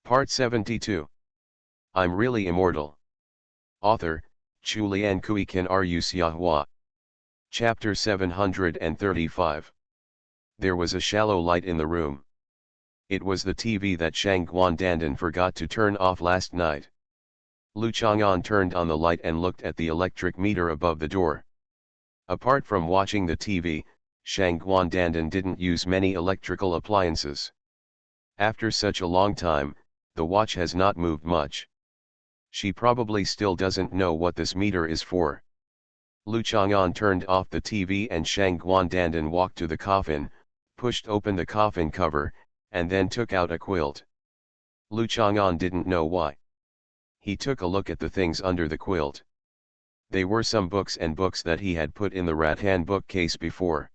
Part 72. I'm Really Immortal. Author, Chulian Kuikan Rusiahwa. Chapter 735. There was a shallow light in the room. It was the TV that Shang Guandandan forgot to turn off last night. Lu Chang'an turned on the light and looked at the electric meter above the door. Apart from watching the TV, Shang Guandandan didn't use many electrical appliances. After such a long time, the watch has not moved much. She probably still doesn't know what this meter is for. Lu Chang'an turned off the TV and Shang Guandandan walked to the coffin, pushed open the coffin cover, and then took out a quilt. Lu Chang'an didn't know why. He took a look at the things under the quilt. They were some books and books that he had put in the rattan bookcase before.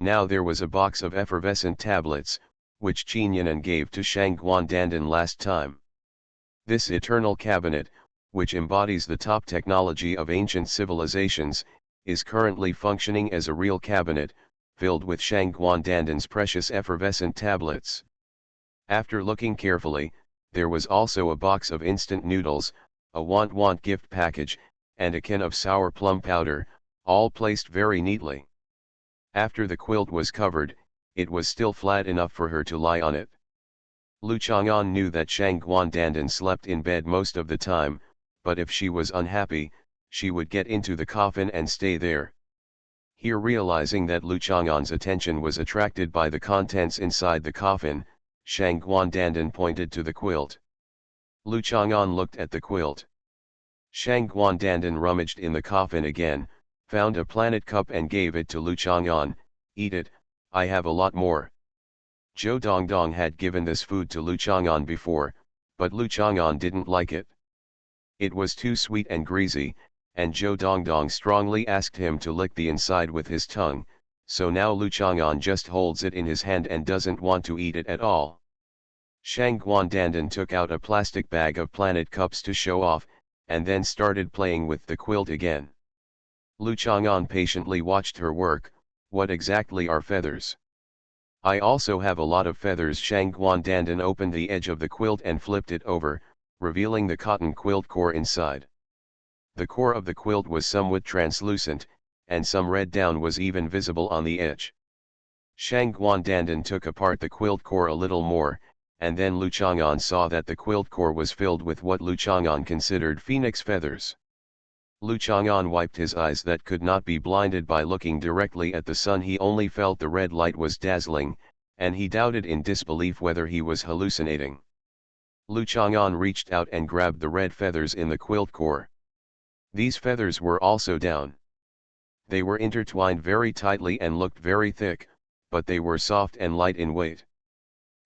Now there was a box of effervescent tablets, which Qinyanan gave to Shang Guandandan last time. This eternal cabinet, which embodies the top technology of ancient civilizations, is currently functioning as a real cabinet, filled with Shang Guandandan's precious effervescent tablets. After looking carefully, there was also a box of instant noodles, a want gift package, and a can of sour plum powder, all placed very neatly. After the quilt was covered, it was still flat enough for her to lie on it. Lu Chang'an knew that Shang Guandandan slept in bed most of the time, but if she was unhappy, she would get into the coffin and stay there. Here, realizing that Lu Chang'an's attention was attracted by the contents inside the coffin, Shang Guandandan pointed to the quilt. Lu Chang'an looked at the quilt. Shang Guandandan rummaged in the coffin again, found a planet cup and gave it to Lu Chang'an. "Eat it, I have a lot more." Zhou Dongdong had given this food to Lu Chang'an before, but Lu Chang'an didn't like it. It was too sweet and greasy, and Zhou Dongdong strongly asked him to lick the inside with his tongue, so now Lu Chang'an just holds it in his hand and doesn't want to eat it at all. Shang Guandandan took out a plastic bag of planet cups to show off, and then started playing with the quilt again. Lu Chang'an patiently watched her work. "What exactly are feathers?" "I also have a lot of feathers." Shang Guandandan opened the edge of the quilt and flipped it over, revealing the cotton quilt core inside. The core of the quilt was somewhat translucent, and some red down was even visible on the edge. Shang Guandandan took apart the quilt core a little more, and then Lu Chang'an saw that the quilt core was filled with what Lu Chang'an considered phoenix feathers. Lu Chang'an wiped his eyes that could not be blinded by looking directly at the sun. He only felt the red light was dazzling, and he doubted in disbelief whether he was hallucinating. Lu Chang'an reached out and grabbed the red feathers in the quilt core. These feathers were also down. They were intertwined very tightly and looked very thick, but they were soft and light in weight.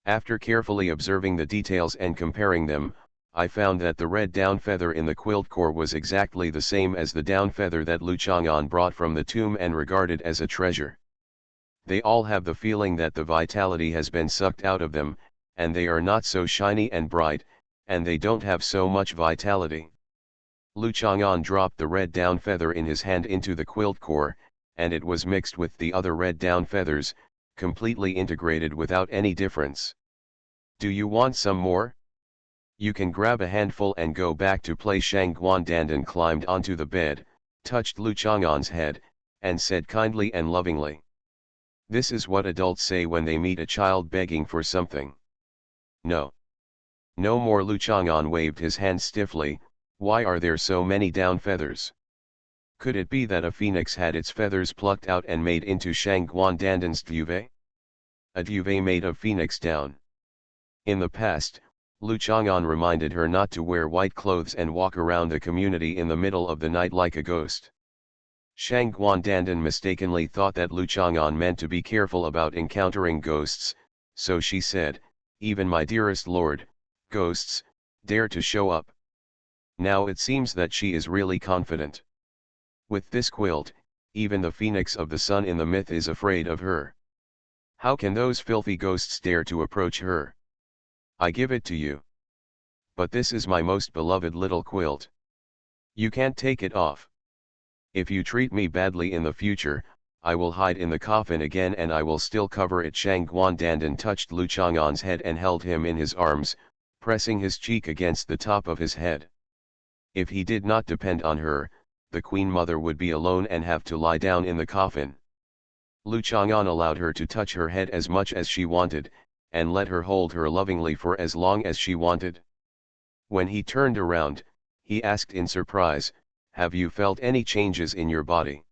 After carefully observing the details and comparing them, I found that the red down feather in the quilt core was exactly the same as the down feather that Lu Chang'an brought from the tomb and regarded as a treasure. They all have the feeling that the vitality has been sucked out of them, and they are not so shiny and bright, and they don't have so much vitality. Lu Chang'an dropped the red down feather in his hand into the quilt core, and it was mixed with the other red down feathers, completely integrated without any difference. "Do you want some more? You can grab a handful and go back to play." Shang Guandandan climbed onto the bed, touched Lu Chang'an's head, and said kindly and lovingly. This is what adults say when they meet a child begging for something. "No. No more." Lu Chang'an waved his hand stiffly. "Why are there so many down feathers? Could it be that a phoenix had its feathers plucked out and made into Shang Guandandan's duvet? A duvet made of phoenix down." In the past, Lu Chang'an reminded her not to wear white clothes and walk around the community in the middle of the night like a ghost. Shang Guandandan mistakenly thought that Lu Chang'an meant to be careful about encountering ghosts, so she said, "Even my dearest lord, ghosts, dare to show up." Now it seems that she is really confident. With this quilt, even the phoenix of the sun in the myth is afraid of her. How can those filthy ghosts dare to approach her? "I give it to you. But this is my most beloved little quilt. You can't take it off. If you treat me badly in the future, I will hide in the coffin again and I will still cover it." Shang Guandandan touched Lu Chang'an's head and held him in his arms, pressing his cheek against the top of his head. If he did not depend on her, the Queen Mother would be alone and have to lie down in the coffin. Lu Chang'an allowed her to touch her head as much as she wanted, and let her hold her lovingly for as long as she wanted. When he turned around, he asked in surprise, "Have you felt any changes in your body?"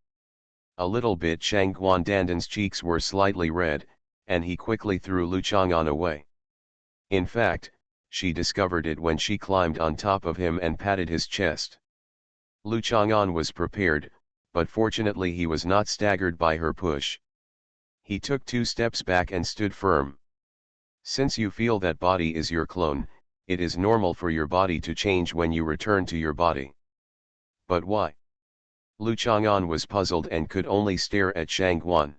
A little bit. Shang Guandandan's cheeks were slightly red, and he quickly threw Lu Chang'an away. In fact, she discovered it when she climbed on top of him and patted his chest. Lu Chang'an was prepared, but fortunately he was not staggered by her push. He took 2 steps back and stood firm. Since you feel that body is your clone, it is normal for your body to change when you return to your body. But why? Lu Chang'an was puzzled and could only stare at Shang Guan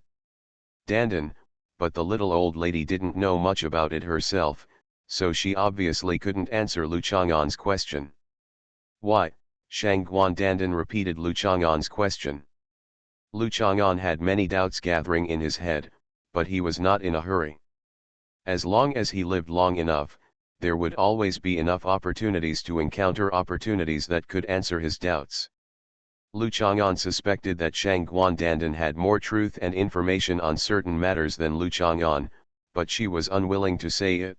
Dandan, but the little old lady didn't know much about it herself, so she obviously couldn't answer Lu Chang'an's question. Why? Shang Guan Dandan repeated Lu Chang'an's question. Lu Chang'an had many doubts gathering in his head, but he was not in a hurry. As long as he lived long enough, there would always be enough opportunities to encounter opportunities that could answer his doubts. Lu Chang'an suspected that Shang Guan Dandan had more truth and information on certain matters than Lu Chang'an, but she was unwilling to say it.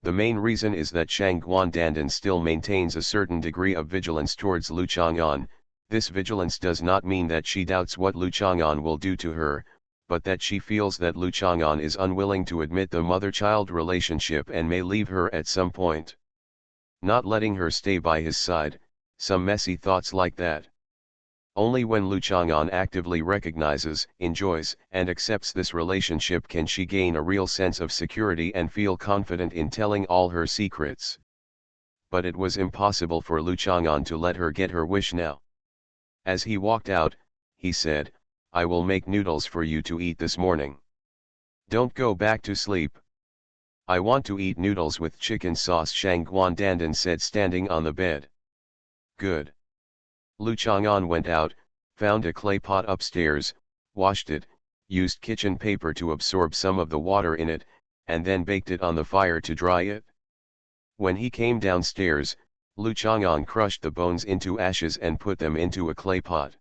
The main reason is that Shang Guan Dandan still maintains a certain degree of vigilance towards Lu Chang'an. This vigilance does not mean that she doubts what Lu Chang'an will do to her, but that she feels that Lu Chang'an is unwilling to admit the mother-child relationship and may leave her at some point. Not letting her stay by his side, some messy thoughts like that. Only when Lu Chang'an actively recognizes, enjoys, and accepts this relationship can she gain a real sense of security and feel confident in telling all her secrets. But it was impossible for Lu Chang'an to let her get her wish now. As he walked out, he said, "I will make noodles for you to eat this morning. Don't go back to sleep." "I want to eat noodles with chicken sauce," Shang Guan Dandan said, standing on the bed. "Good." Lu Chang'an went out, found a clay pot upstairs, washed it, used kitchen paper to absorb some of the water in it, and then baked it on the fire to dry it. When he came downstairs, Lu Chang'an crushed the bones into ashes and put them into a clay pot.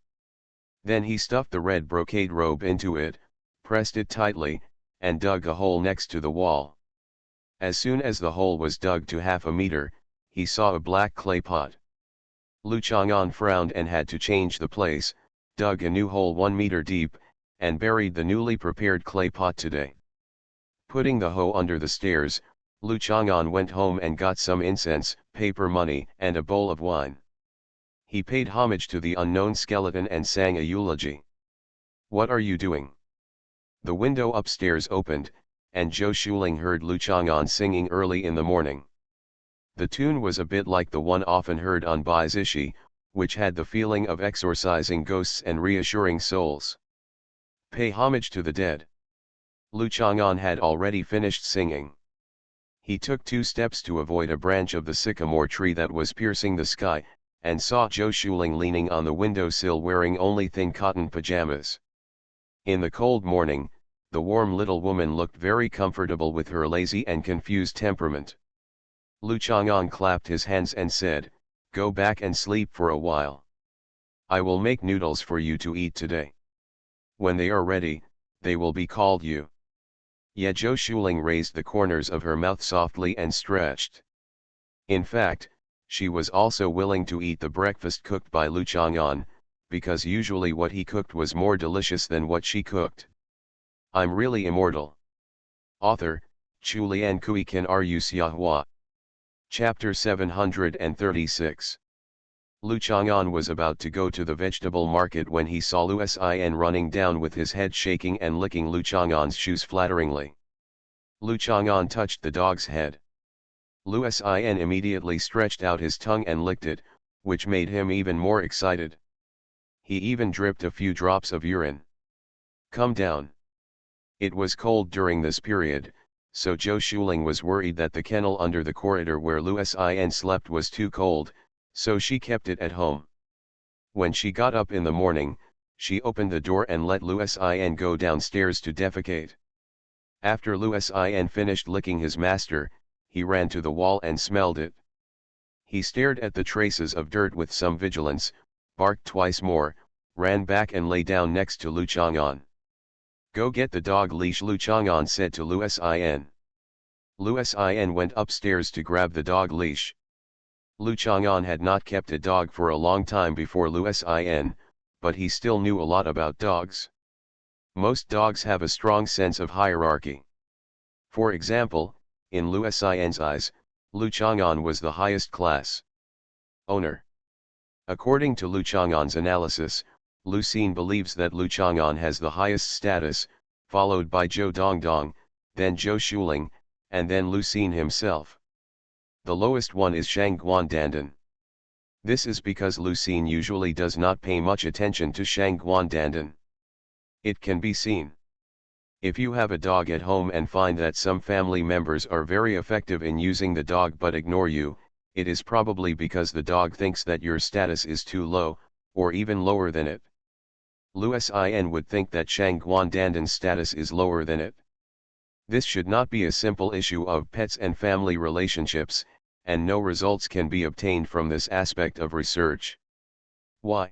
Then he stuffed the red brocade robe into it, pressed it tightly, and dug a hole next to the wall. As soon as the hole was dug to half a meter, he saw a black clay pot. Lu Chang'an frowned and had to change the place, dug a new hole 1 meter deep, and buried the newly prepared clay pot today. Putting the hoe under the stairs, Lu Chang'an went home and got some incense, paper money, and a bowl of wine. He paid homage to the unknown skeleton and sang a eulogy. "What are you doing?" The window upstairs opened, and Zhou Shuling heard Lu Chang'an singing early in the morning. The tune was a bit like the one often heard on Bai Zishi, which had the feeling of exorcising ghosts and reassuring souls. "Pay homage to the dead." Lu Chang'an had already finished singing. He took 2 steps to avoid a branch of the sycamore tree that was piercing the sky, and saw Zhou Shuling leaning on the windowsill wearing only thin cotton pajamas. In the cold morning, the warm little woman looked very comfortable with her lazy and confused temperament. Lu Chang'an clapped his hands and said, "Go back and sleep for a while. I will make noodles for you to eat today. When they are ready, they will be called you." Yet Zhou Shuling raised the corners of her mouth softly and stretched. In fact, she was also willing to eat the breakfast cooked by Lu Chang'an, because usually what he cooked was more delicious than what she cooked. I'm really immortal. Author, Chu Lian Kui Kan Ru Xiahua. Chapter 736. Lu Chang'an was about to go to the vegetable market when he saw Lu Sin running down with his head shaking and licking Lu Chang'an's shoes flatteringly. Lu Chang'an touched the dog's head. Lu Sin immediately stretched out his tongue and licked it, which made him even more excited. He even dripped a few drops of urine. "Come down." It was cold during this period, so Zhou Shuling was worried that the kennel under the corridor where Lu Sin slept was too cold, so she kept it at home. When she got up in the morning, she opened the door and let Lu Sin go downstairs to defecate. After Lu Sin finished licking his master, he ran to the wall and smelled it. He stared at the traces of dirt with some vigilance, barked twice more, ran back and lay down next to Lu Chang'an. "Go get the dog leash," Lu Chang'an said to Lu Xin. Lu Xin went upstairs to grab the dog leash. Lu Chang'an had not kept a dog for a long time before Lu Xin, but he still knew a lot about dogs. Most dogs have a strong sense of hierarchy. For example, in Lu Xin's eyes, Lu Chang'an was the highest class owner. According to Lu Chang'an's analysis, Lu Xin believes that Lu Chang'an has the highest status, followed by Zhou Dongdong, then Zhou Shuling, and then Lu Xin himself. The lowest one is Shang Guandandan. This is because Lu Xin usually does not pay much attention to Shang Guandandan. It can be seen. If you have a dog at home and find that some family members are very effective in using the dog but ignore you, it is probably because the dog thinks that your status is too low, or even lower than it. Lu Xin would think that Shang Guandandan's status is lower than it. This should not be a simple issue of pets and family relationships, and no results can be obtained from this aspect of research. Why?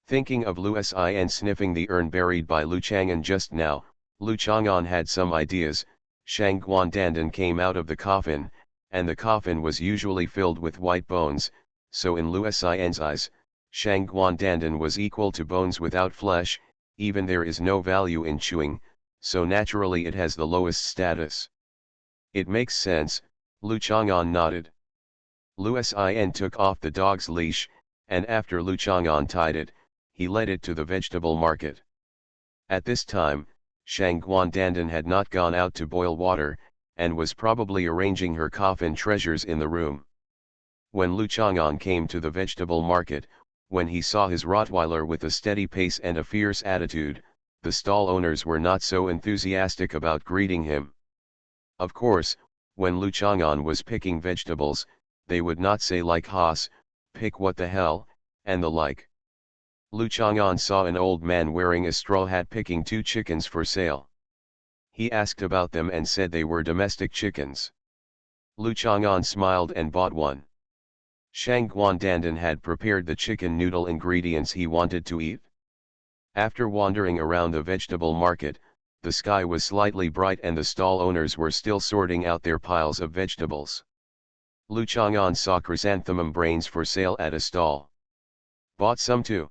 Thinking of Lu Xin sniffing the urn buried by Lu Chang'an just now, Lu Chang'an had some ideas. Shang Guandandan came out of the coffin, and the coffin was usually filled with white bones, so in Lu Xin's eyes, Shang Guandandan was equal to bones without flesh, even there is no value in chewing, so naturally it has the lowest status. It makes sense, Lu Chang'an nodded. Lu Xin took off the dog's leash, and after Lu Chang'an tied it, he led it to the vegetable market. At this time, Shang Guandandan had not gone out to boil water, and was probably arranging her coffin treasures in the room. When Lu Chang'an came to the vegetable market, when he saw his Rottweiler with a steady pace and a fierce attitude, the stall owners were not so enthusiastic about greeting him. Of course, when Lu Chang'an was picking vegetables, they would not say like Haas, "Pick what the hell," and the like. Lu Chang'an saw an old man wearing a straw hat picking 2 chickens for sale. He asked about them and said they were domestic chickens. Lu Chang'an smiled and bought one. Shang Guandandan had prepared the chicken noodle ingredients he wanted to eat. After wandering around the vegetable market, the sky was slightly bright and the stall owners were still sorting out their piles of vegetables. Lu Chang'an saw chrysanthemum brains for sale at a stall. Bought some too.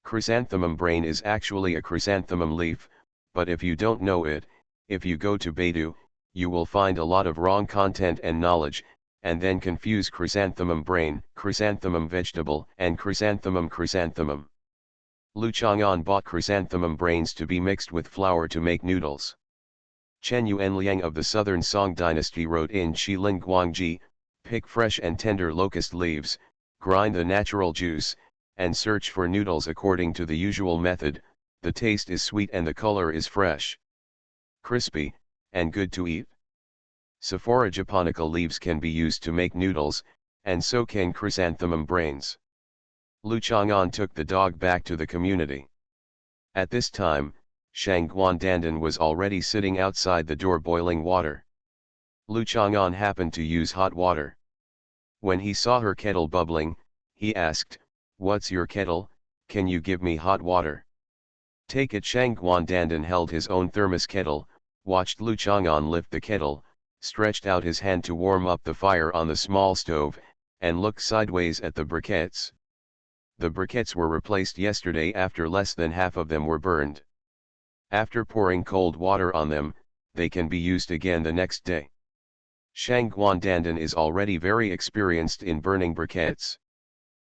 Chrysanthemum brain is actually a chrysanthemum leaf, but if you don't know it, if you go to Baidu, you will find a lot of wrong content and knowledge, and then confuse chrysanthemum brain, chrysanthemum vegetable, and chrysanthemum. Lu Chang'an bought chrysanthemum brains to be mixed with flour to make noodles. Chen Yuanliang of the Southern Song dynasty wrote in Shilin Guangji, "Pick fresh and tender locust leaves, grind the natural juice, and search for noodles according to the usual method. The taste is sweet and the color is fresh, crispy, and good to eat." Sephora japonica leaves can be used to make noodles, and so can chrysanthemum brains. Lu Chang'an took the dog back to the community. At this time, Shang Guandandan was already sitting outside the door boiling water. Lu Chang'an happened to use hot water. When he saw her kettle bubbling, he asked, "What's your kettle? Can you give me hot water?" "Take it." Shang Guandandan held his own thermos kettle, watched Lu Chang'an lift the kettle, stretched out his hand to warm up the fire on the small stove, and looked sideways at the briquettes. The briquettes were replaced yesterday after less than half of them were burned. After pouring cold water on them, they can be used again the next day. Shang Guandandan is already very experienced in burning briquettes.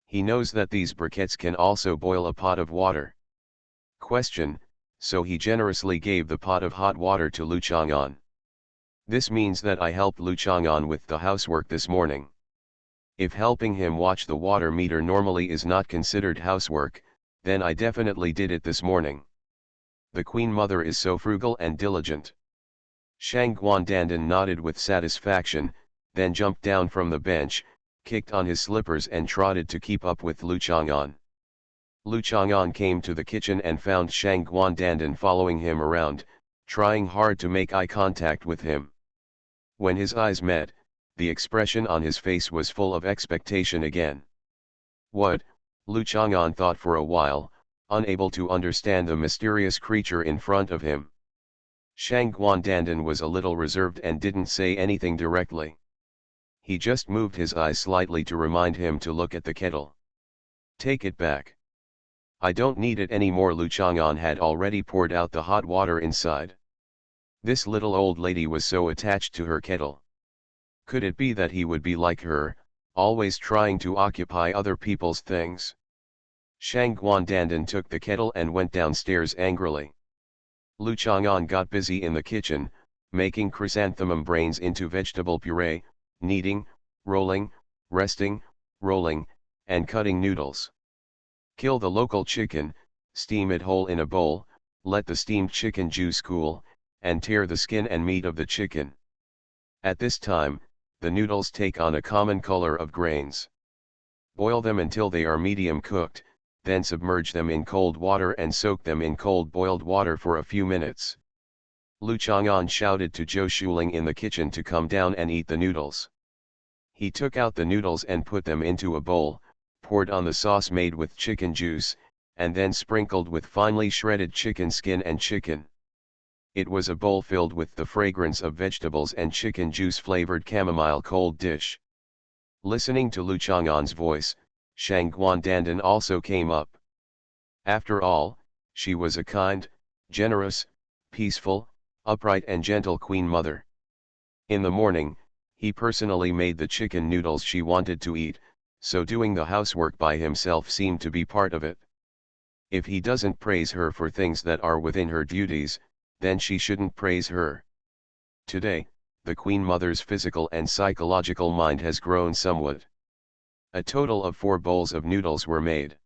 He knows that these briquettes can also boil a pot of water. Question: so he generously gave the pot of hot water to Lu Chang'an. This means that I helped Lu Chang'an with the housework this morning. If helping him watch the water meter normally is not considered housework, then I definitely did it this morning. The Queen Mother is so frugal and diligent. Shang Guandandan nodded with satisfaction, then jumped down from the bench, kicked on his slippers and trotted to keep up with Lu Chang'an. Lu Chang'an came to the kitchen and found Shang Guandandan following him around, trying hard to make eye contact with him. When his eyes met, the expression on his face was full of expectation again. What? Lu Chang'an thought for a while, unable to understand the mysterious creature in front of him. Shang Guandandan was a little reserved and didn't say anything directly. He just moved his eyes slightly to remind him to look at the kettle. Take it back. I don't need it anymore. Lu Chang'an had already poured out the hot water inside. This little old lady was so attached to her kettle. Could it be that he would be like her, always trying to occupy other people's things? Shang Guandandan took the kettle and went downstairs angrily. Lu Chang'an got busy in the kitchen, making chrysanthemum brains into vegetable puree, kneading, rolling, resting, rolling, and cutting noodles. Kill the local chicken, steam it whole in a bowl, let the steamed chicken juice cool, and tear the skin and meat of the chicken. At this time, the noodles take on a common color of grains. Boil them until they are medium cooked, then submerge them in cold water and soak them in cold boiled water for a few minutes. Lu Chang'an shouted to Zhou Shuling in the kitchen to come down and eat the noodles. He took out the noodles and put them into a bowl, poured on the sauce made with chicken juice, and then sprinkled with finely shredded chicken skin and chicken. It was a bowl filled with the fragrance of vegetables and chicken juice flavored chamomile cold dish. Listening to Lu Chang'an's voice, Shang Guandandan also came up. After all, she was a kind, generous, peaceful, upright and gentle queen mother. In the morning, he personally made the chicken noodles she wanted to eat, so doing the housework by himself seemed to be part of it. If he doesn't praise her for things that are within her duties, then she shouldn't praise her. Today, the Queen Mother's physical and psychological mind has grown somewhat. A total of 4 bowls of noodles were made.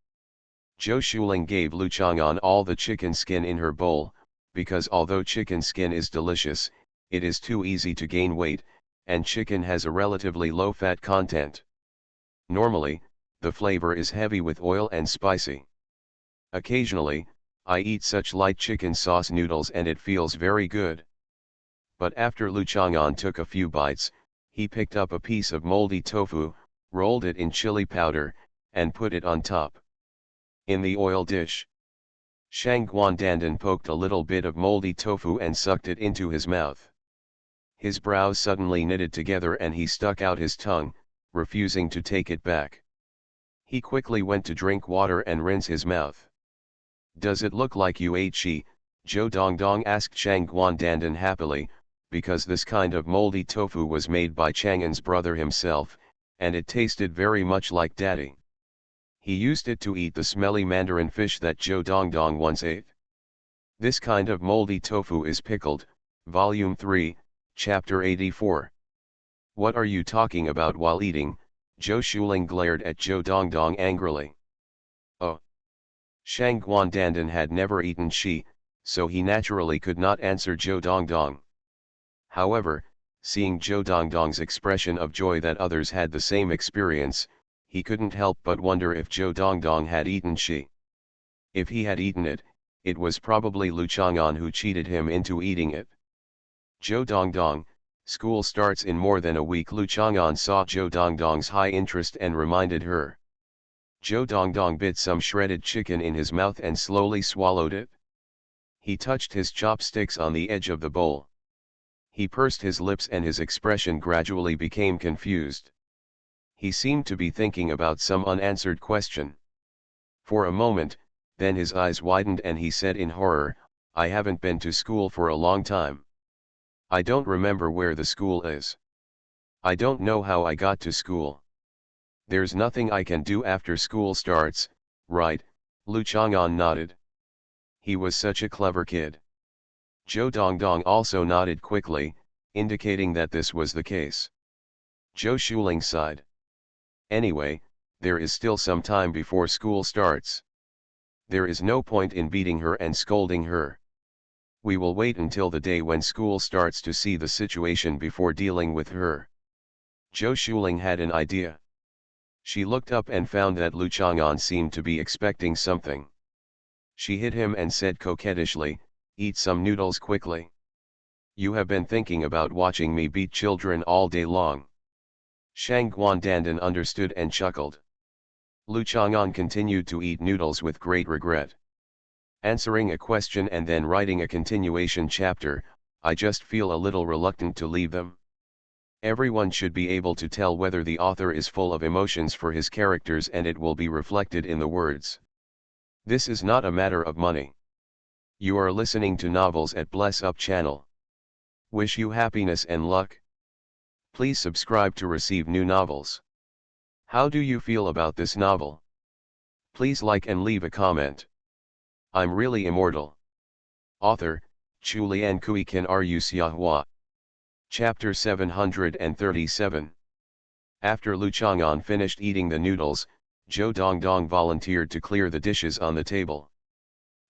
Zhou Shuling gave Lu Chang'an all the chicken skin in her bowl, because although chicken skin is delicious, it is too easy to gain weight, and chicken has a relatively low fat content. Normally, the flavor is heavy with oil and spicy. Occasionally, I eat such light chicken sauce noodles and it feels very good. But after Lu Chang'an took a few bites, he picked up a piece of moldy tofu, rolled it in chili powder, and put it on top. In the oil dish. Shang Guandandan poked a little bit of moldy tofu and sucked it into his mouth. His brows suddenly knitted together and he stuck out his tongue, refusing to take it back. He quickly went to drink water and rinse his mouth. Does it look like you ate she? Zhou Dongdong asked Shang Guandandan happily, because this kind of moldy tofu was made by Chang'an's brother himself, and it tasted very much like daddy. He used it to eat the smelly mandarin fish that Zhou Dongdong once ate. This kind of moldy tofu is pickled, Volume 3, Chapter 84. What are you talking about while eating? Zhou Shuling glared at Zhou Dongdong angrily. Oh! Shang Guandandan had never eaten shi, so he naturally could not answer Zhou Dongdong. However, seeing Zhou Dongdong's expression of joy that others had the same experience, he couldn't help but wonder if Zhou Dongdong had eaten shi. If he had eaten it, it was probably Lu Chang'an who cheated him into eating it. Zhou Dongdong, school starts in more than a week. Lu Chang'an saw Zhou Dongdong's high interest and reminded her. Zhou Dongdong bit some shredded chicken in his mouth and slowly swallowed it. He touched his chopsticks on the edge of the bowl. He pursed his lips and his expression gradually became confused. He seemed to be thinking about some unanswered question. For a moment, then his eyes widened and he said in horror, I haven't been to school for a long time. I don't remember where the school is. I don't know how I got to school. There's nothing I can do after school starts, right? Lu Chang'an nodded. He was such a clever kid. Zhou Dongdong also nodded quickly, indicating that this was the case. Zhou Shuling sighed. Anyway, there is still some time before school starts. There is no point in beating her and scolding her. We will wait until the day when school starts to see the situation before dealing with her. Zhou Shuling had an idea. She looked up and found that Lu Chang'an seemed to be expecting something. She hit him and said coquettishly, eat some noodles quickly. You have been thinking about watching me beat children all day long. Shang Guandandan understood and chuckled. Lu Chang'an continued to eat noodles with great regret. Answering a question and then writing a continuation chapter, I just feel a little reluctant to leave them. Everyone should be able to tell whether the author is full of emotions for his characters, and it will be reflected in the words. This is not a matter of money. You are listening to Novels at Bless Up channel. Wish you happiness and luck. Please subscribe to receive new novels. How do you feel about this novel? Please like and leave a comment. I'm really immortal. Author, Chu Lian Kui Kan Ru Xiahua. Chapter 737. After Lu Chang'an finished eating the noodles, Zhou Dongdong volunteered to clear the dishes on the table.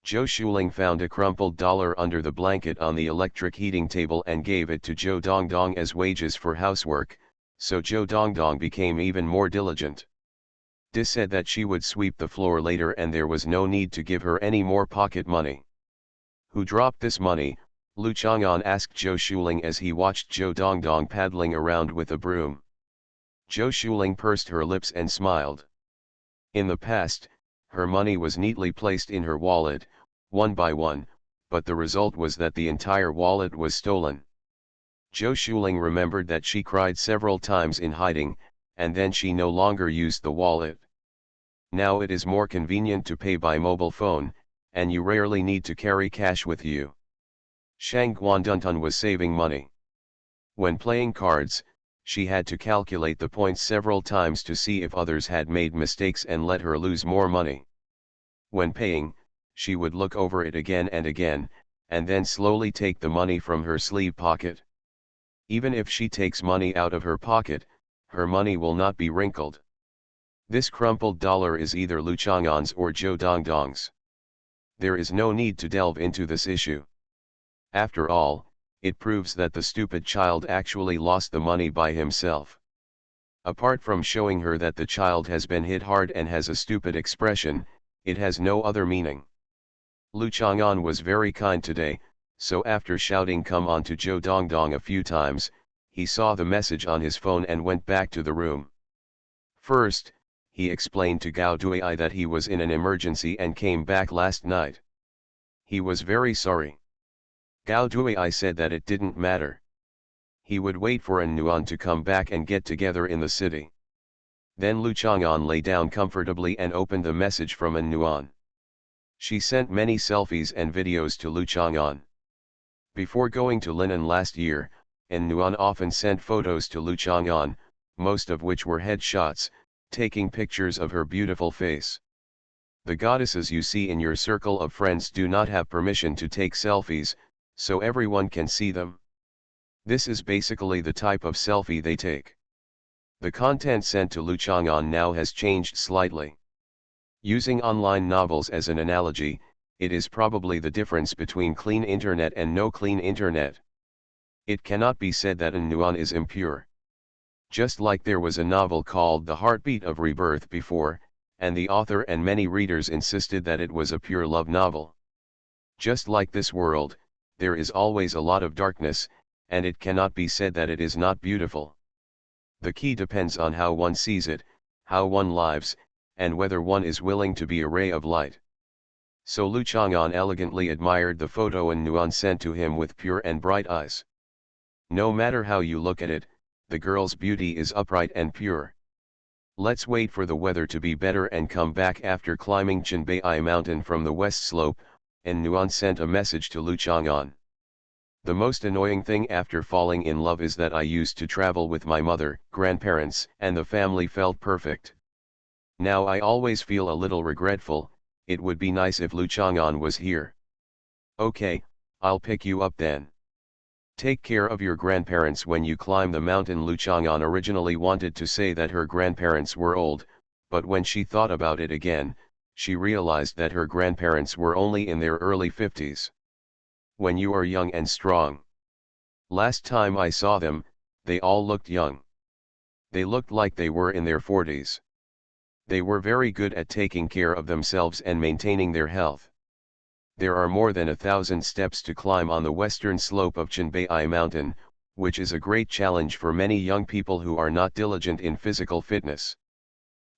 Zhou Shuling found a crumpled dollar under the blanket on the electric heating table and gave it to Zhou Dongdong as wages for housework, so Zhou Dongdong became even more diligent. Di said that she would sweep the floor later and there was no need to give her any more pocket money. Who dropped this money? Lu Chang'an asked Zhou Shuling as he watched Zhou Dongdong paddling around with a broom. Zhou Shuling pursed her lips and smiled. In the past, her money was neatly placed in her wallet, one by one, but the result was that the entire wallet was stolen. Zhou Shuling remembered that she cried several times in hiding, and then she no longer used the wallet. Now it is more convenient to pay by mobile phone, and you rarely need to carry cash with you. Shang Guandantan was saving money. When playing cards, she had to calculate the points several times to see if others had made mistakes and let her lose more money. When paying, she would look over it again, and then slowly take the money from her sleeve pocket. Even if she takes money out of her pocket, her money will not be wrinkled. This crumpled dollar is either Lu Chang'an's or Zhou Dongdong's. There is no need to delve into this issue. After all, it proves that the stupid child actually lost the money by himself. Apart from showing her that the child has been hit hard and has a stupid expression, it has no other meaning. Lu Chang'an was very kind today, so after shouting "come on" to Zhou Dongdong a few times, he saw the message on his phone and went back to the room. First, he explained to Gao Dui that he was in an emergency and came back last night. He was very sorry. Gao Dui said that it didn't matter. He would wait for An Nuan to come back and get together in the city. Then Lu Chang'an lay down comfortably and opened the message from An Nuan. She sent many selfies and videos to Lu Chang'an. Before going to Linan last year, An Nuan often sent photos to Lu Chang'an, most of which were headshots, taking pictures of her beautiful face. The goddesses you see in your circle of friends do not have permission to take selfies, so everyone can see them. This is basically the type of selfie they take. The content sent to Lu Chang'an now has changed slightly. Using online novels as an analogy, it is probably the difference between clean internet and no clean internet. It cannot be said that An Nuan is impure. Just like there was a novel called The Heartbeat of Rebirth before, and the author and many readers insisted that it was a pure love novel. Just like this world, there is always a lot of darkness, and it cannot be said that it is not beautiful. The key depends on how one sees it, how one lives, and whether one is willing to be a ray of light. So Lu Chang'an elegantly admired the photo An Nuan sent to him with pure and bright eyes. No matter how you look at it, the girl's beauty is upright and pure. Let's wait for the weather to be better and come back. After climbing Chenbai mountain from the west slope, An Nuan sent a message to Lu Chang'an. The most annoying thing after falling in love is that I used to travel with my mother, grandparents, and the family felt perfect. Now I always feel a little regretful. It would be nice if Lu Chang'an was here. Okay, I'll pick you up then. Take care of your grandparents when you climb the mountain. Lu Chang'an originally wanted to say that her grandparents were old, but when she thought about it again, she realized that her grandparents were only in their early 50s. When you are young and strong. Last time I saw them, they all looked young. They looked like they were in their 40s. They were very good at taking care of themselves and maintaining their health. There are more than 1,000 steps to climb on the western slope of Chinbai mountain, which is a great challenge for many young people who are not diligent in physical fitness.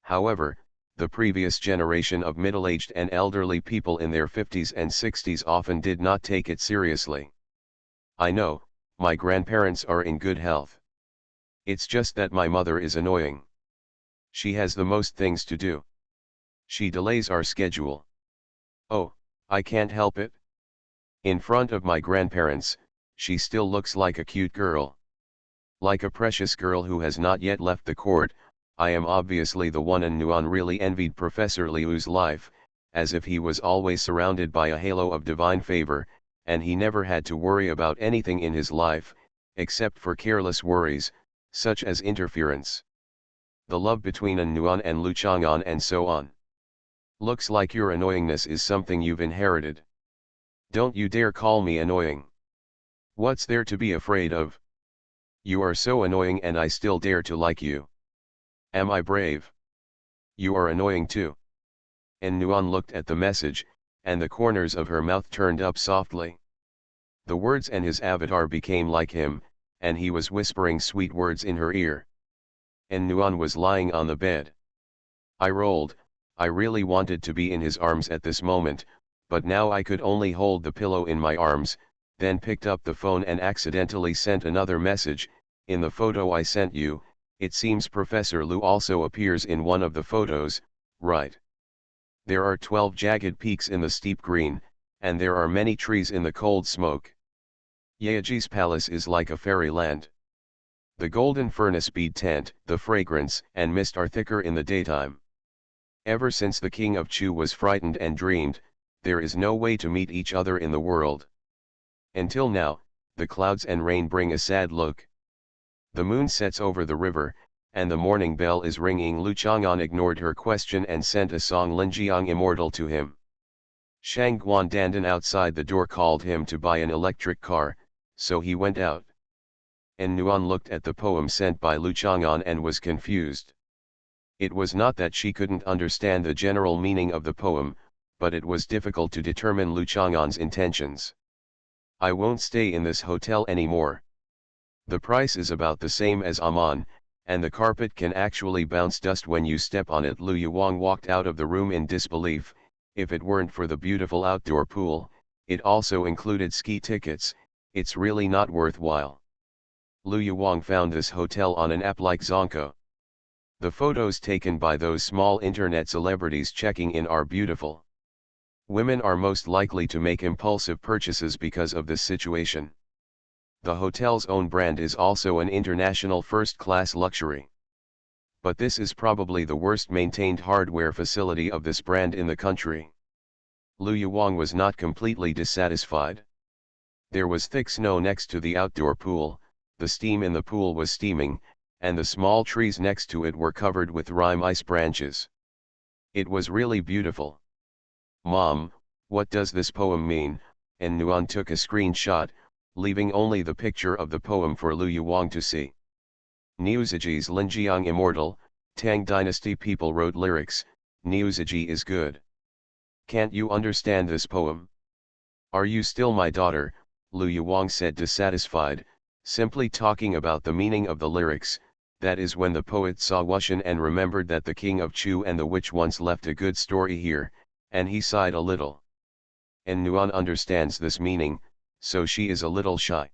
However, the previous generation of middle-aged and elderly people in their 50s and 60s often did not take it seriously. I know, my grandparents are in good health. It's just that my mother is annoying. She has the most things to do. She delays our schedule. Oh, I can't help it. In front of my grandparents, she still looks like a cute girl. Like a precious girl who has not yet left the court. I am obviously the one, and Nuan really envied Professor Liu's life, as if he was always surrounded by a halo of divine favor, and he never had to worry about anything in his life, except for careless worries, such as interference. The love between An Nuan and Lu Chang'an and so on. Looks like your annoyingness is something you've inherited. Don't you dare call me annoying. What's there to be afraid of? You are so annoying and I still dare to like you. Am I brave? You are annoying too. And Nuan looked at the message, and the corners of her mouth turned up softly. The words and his avatar became like him, and he was whispering sweet words in her ear. And Nuan was lying on the bed. I rolled. I really wanted to be in his arms at this moment, but now I could only hold the pillow in my arms, then picked up the phone and accidentally sent another message. In the photo I sent you, it seems Professor Liu also appears in one of the photos, right? There are 12 jagged peaks in the steep green, and there are many trees in the cold smoke. Yaji's palace is like a fairyland. The golden furnace bead tent, the fragrance and mist are thicker in the daytime. Ever since the king of Chu was frightened and dreamed, there is no way to meet each other in the world. Until now, the clouds and rain bring a sad look. The moon sets over the river, and the morning bell is ringing. Lu Chang'an ignored her question and sent a song Linjiang Immortal to him. Shang Guan Dandan outside the door called him to buy an electric car, so he went out. And Nuan looked at the poem sent by Lu Chang'an and was confused. It was not that she couldn't understand the general meaning of the poem, but it was difficult to determine Lu Chang'an's intentions. I won't stay in this hotel anymore. The price is about the same as Amman, and the carpet can actually bounce dust when you step on it. Lu Yuang walked out of the room in disbelief. If it weren't for the beautiful outdoor pool, it also included ski tickets, it's really not worthwhile. Lu Yuang found this hotel on an app like Zonko. The photos taken by those small internet celebrities checking in are beautiful. Women are most likely to make impulsive purchases because of this situation. The hotel's own brand is also an international first-class luxury. But this is probably the worst maintained hardware facility of this brand in the country. Lu Yuang was not completely dissatisfied. There was thick snow next to the outdoor pool, the steam in the pool was steaming, and the small trees next to it were covered with rime ice branches. It was really beautiful. Mom, what does this poem mean? And Nuan took a screenshot, leaving only the picture of the poem for Lu Yuang to see. Niuziji's Linjiang Immortal, Tang Dynasty people wrote lyrics, Niuziji is good. Can't you understand this poem? Are you still my daughter? Lu Yuang said dissatisfied, simply talking about the meaning of the lyrics. That is when the poet saw Wushan and remembered that the king of Chu and the witch once left a good story here, and he sighed a little. And Nuan understands this meaning, so she is a little shy.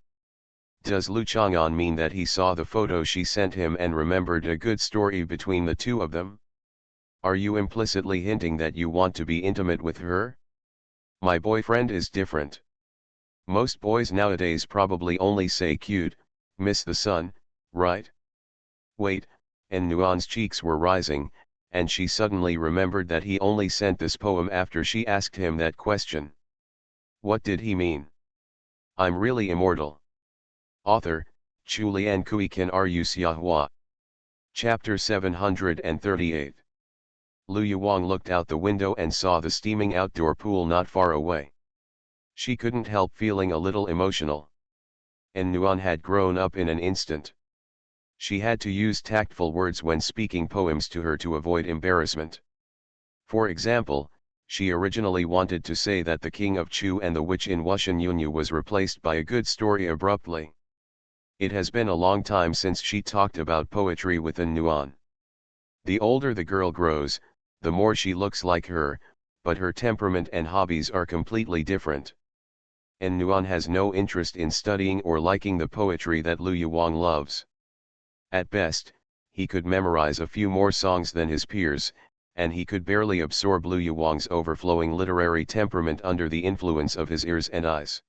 Does Lu Chang'an mean that he saw the photo she sent him and remembered a good story between the two of them? Are you implicitly hinting that you want to be intimate with her? My boyfriend is different. Most boys nowadays probably only say cute, miss the sun, right? Wait, and Nuan's cheeks were rising, and she suddenly remembered that he only sent this poem after she asked him that question. What did he mean? I'm really immortal. Author, Chulian Kui Kan Ru Xiahua. Chapter 738. Lu Yuang looked out the window and saw the steaming outdoor pool not far away. She couldn't help feeling a little emotional. And Nuan had grown up in an instant. She had to use tactful words when speaking poems to her to avoid embarrassment. For example, She originally wanted to say that the King of Chu and the Witch in Wuxian Yunyu was replaced by a good story abruptly. It has been a long time since she talked about poetry within Nuan. The older the girl grows, the more she looks like her, but her temperament and hobbies are completely different. And Nuan has no interest in studying or liking the poetry that Lu Yuwang loves. At best, he could memorize a few more songs than his peers, and he could barely absorb Lu Yuwang's overflowing literary temperament under the influence of his ears and eyes.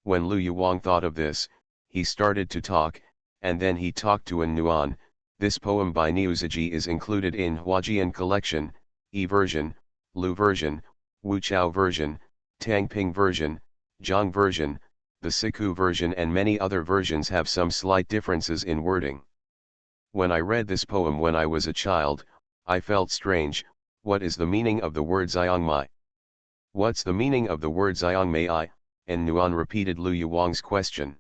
When Lu Yuwang thought of this, he started to talk, and then he talked to An Nuan. This poem by Niuziji is included in Huajian collection, E version, Lu version, Wuchao version, Tangping version, Zhang version, the Siku version, and many other versions have some slight differences in wording. When I read this poem when I was a child, I felt strange. What is the meaning of the word Xiangmai? What's the meaning of the word Xiangmai? And Nuan repeated Lu Yuwang's question.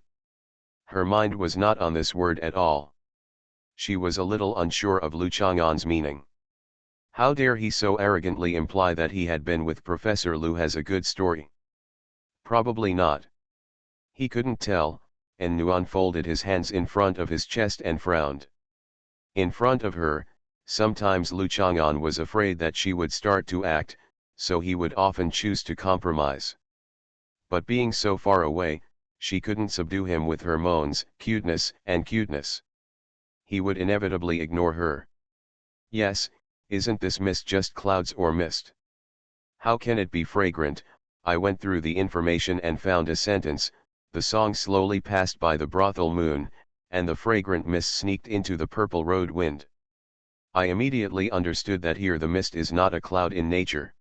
Her mind was not on this word at all. She was a little unsure of Lu Chang'an's meaning. How dare he so arrogantly imply that he had been with Professor Lu has a good story? Probably not. He couldn't tell, and Nuan folded his hands in front of his chest and frowned. In front of her, sometimes Lu Chang'an was afraid that she would start to act, so he would often choose to compromise. But being so far away, she couldn't subdue him with her moans, cuteness. He would inevitably ignore her. Yes, isn't this mist just clouds or mist? How can it be fragrant? I went through the information and found a sentence. The song slowly passed by the brothel moon, and the fragrant mist sneaked into the purple road wind. I immediately understood that here the mist is not a cloud in nature.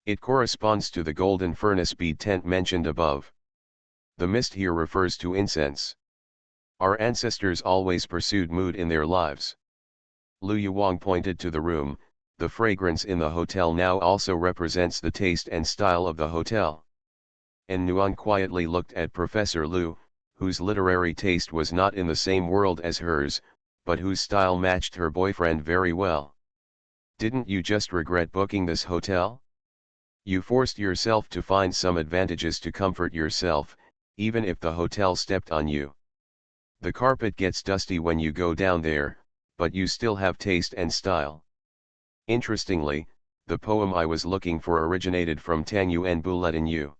It corresponds to the golden furnace bead tent mentioned above. The mist here refers to incense. Our ancestors always pursued mood in their lives. Lu Yuwang pointed to the room. The fragrance in the hotel now also represents the taste and style of the hotel. And Nuan quietly looked at Professor Lu, whose literary taste was not in the same world as hers, but whose style matched her boyfriend very well. Didn't you just regret booking this hotel? You forced yourself to find some advantages to comfort yourself, even if the hotel stepped on you. The carpet gets dusty when you go down there, but you still have taste and style. Interestingly, the poem I was looking for originated from Tang Yuan Buletin Yu.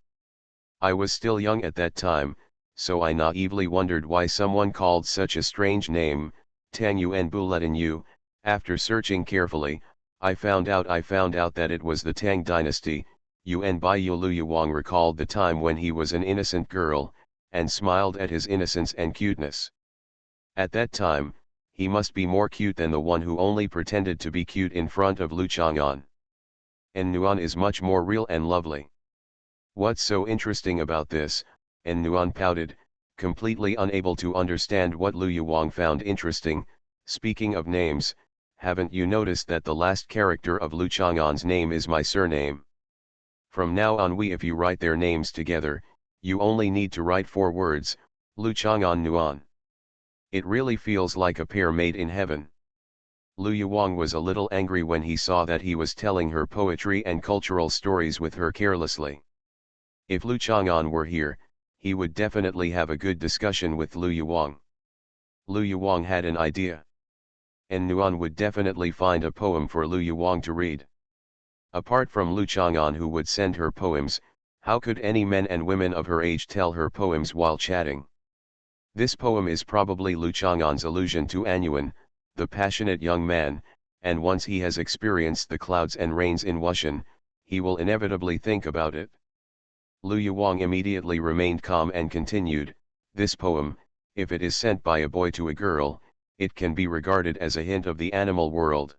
I was still young at that time, so I naively wondered why someone called such a strange name, Tang Yuan Buletin Yu. After searching carefully, I found out that it was the Tang dynasty. Yuan Bai Yu. Lu Yuwang recalled the time when he was an innocent girl, and smiled at his innocence and cuteness. At that time, he must be more cute than the one who only pretended to be cute in front of Lu Chang'an. And Nuan is much more real and lovely. What's so interesting about this? And Nuan pouted, completely unable to understand what Lu Yuwang found interesting. Speaking of names, haven't you noticed that the last character of Lu Chang'an's name is my surname? From now on if you write their names together, you only need to write 4 words, Lu Chang'an Nuan. It really feels like a pair made in heaven. Lu Yuwang was a little angry when he saw that he was telling her poetry and cultural stories with her carelessly. If Lu Chang'an were here, he would definitely have a good discussion with Lu Yuwang. Lu Yuwang had an idea. And Nuan would definitely find a poem for Lu Yuwang to read. Apart from Lu Chang'an who would send her poems, how could any men and women of her age tell her poems while chatting? This poem is probably Lu Chang'an's allusion to Anyuan, the passionate young man, and once he has experienced the clouds and rains in Wuxian, he will inevitably think about it. Lu Yuwang immediately remained calm and continued, this poem, if it is sent by a boy to a girl, it can be regarded as a hint of the animal world.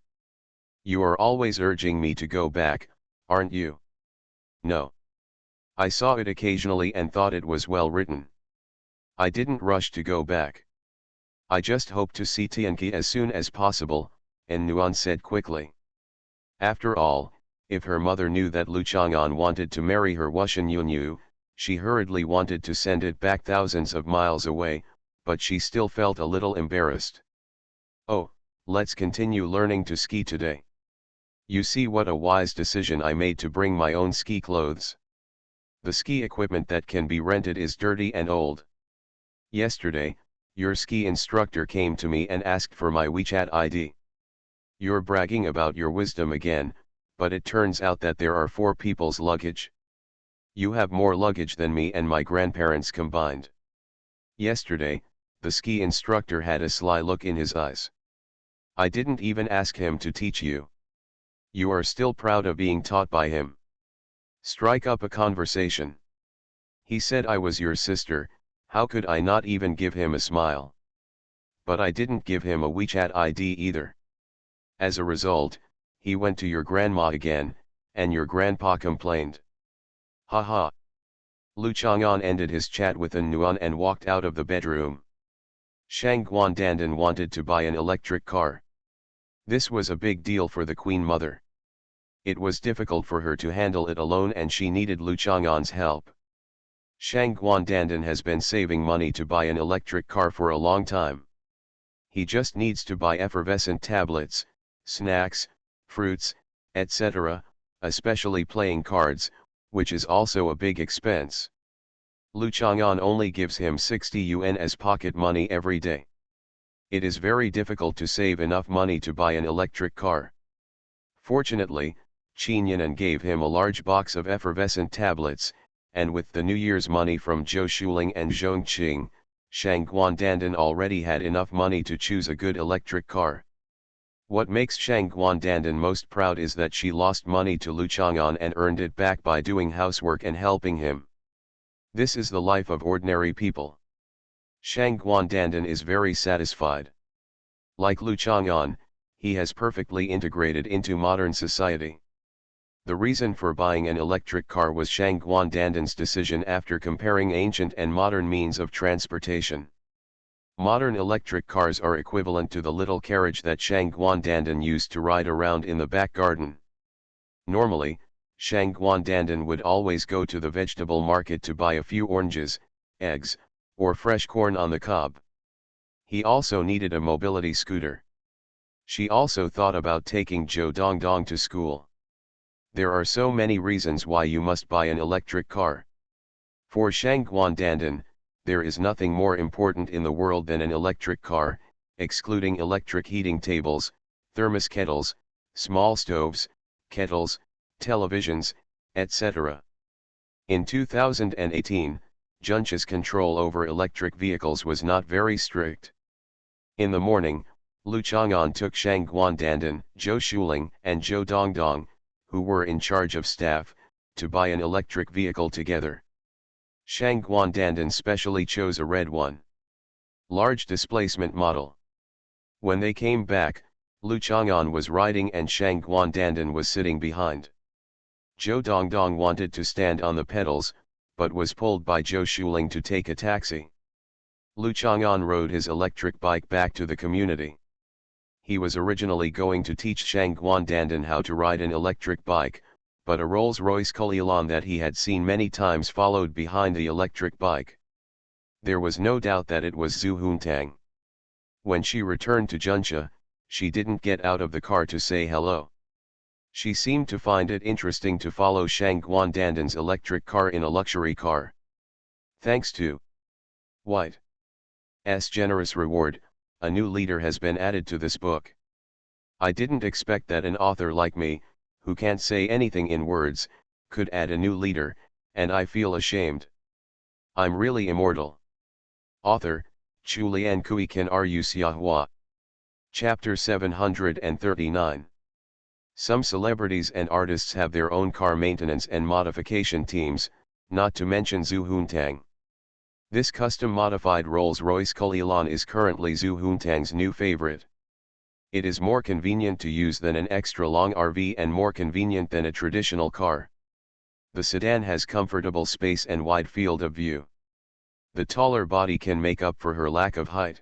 You are always urging me to go back, aren't you? No. I saw it occasionally and thought it was well written. I didn't rush to go back. I just hope to see Tianqi as soon as possible, and Nuan said quickly. After all, if her mother knew that Lu Chang'an wanted to marry her Wuxian Yunyu, she hurriedly wanted to send it back thousands of miles away, but she still felt a little embarrassed. Oh, let's continue learning to ski today. You see what a wise decision I made to bring my own ski clothes. The ski equipment that can be rented is dirty and old. Yesterday, your ski instructor came to me and asked for my WeChat ID. You're bragging about your wisdom again, but it turns out that there are 4 people's luggage. You have more luggage than me and my grandparents combined. Yesterday, the ski instructor had a sly look in his eyes. I didn't even ask him to teach you. You are still proud of being taught by him. Strike up a conversation. He said I was your sister. How could I not even give him a smile? But I didn't give him a WeChat ID either. As a result, he went to your grandma again, and your grandpa complained. Haha. Lu Chang'an ended his chat with an Nuan and walked out of the bedroom. Shang Guandandan wanted to buy an electric car. This was a big deal for the Queen Mother. It was difficult for her to handle it alone and she needed Lu Chang'an's help. Shang Guandandan has been saving money to buy an electric car for a long time. He just needs to buy effervescent tablets, snacks, fruits, etc., especially playing cards, which is also a big expense. Lu Chang'an only gives him 60 yuan as pocket money every day. It is very difficult to save enough money to buy an electric car. Fortunately, Qin Yanan gave him a large box of effervescent tablets, and with the New Year's money from Zhou Shuling and Zhong Qing, Shang Guandandan already had enough money to choose a good electric car. What makes Shang Guandandan most proud is that she lost money to Lu Chang'an and earned it back by doing housework and helping him. This is the life of ordinary people. Shang Guandandan is very satisfied. Like Lu Chang'an, he has perfectly integrated into modern society. The reason for buying an electric car was Shang Guandandan's decision after comparing ancient and modern means of transportation. Modern electric cars are equivalent to the little carriage that Shang Guandandan used to ride around in the back garden. Normally, Shang Guandandan would always go to the vegetable market to buy a few oranges, eggs, or fresh corn on the cob. He also needed a mobility scooter. She also thought about taking Zhou Dongdong to school. There are so many reasons why you must buy an electric car. For Shang Guandandan, there is nothing more important in the world than an electric car, excluding electric heating tables, thermos kettles, small stoves, kettles, televisions, etc. In 2018, Juncha's control over electric vehicles was not very strict. In the morning, Lu Chang'an took Shang Guandandan, Zhou Shuling, and Zhou Dongdong, who were in charge of staff, to buy an electric vehicle together. Shang Guandandan specially chose a red one. Large displacement model. When they came back, Lu Chang'an was riding and Shang Guandandan was sitting behind. Zhou Dongdong wanted to stand on the pedals, but was pulled by Zhou Shuling to take a taxi. Lu Chang'an rode his electric bike back to the community. He was originally going to teach Shang Guandandan how to ride an electric bike, but a Rolls-Royce Cullinan that he had seen many times followed behind the electric bike. There was no doubt that it was Zhu Huntang. When she returned to Juncha, she didn't get out of the car to say hello. She seemed to find it interesting to follow Shang Guandandan's electric car in a luxury car. Thanks to White's generous reward, a new leader has been added to this book. I didn't expect that an author like me, who can't say anything in words, could add a new leader, and I feel ashamed. I'm really immortal. Author, Chulian Kui Kan Ru Xiahua. Chapter 739. Some celebrities and artists have their own car maintenance and modification teams, not to mention Zhu Huntang. This custom-modified Rolls-Royce Cullinan is currently Zhu Huntang's new favorite. It is more convenient to use than an extra-long RV and more convenient than a traditional car. The sedan has comfortable space and wide field of view. The taller body can make up for her lack of height.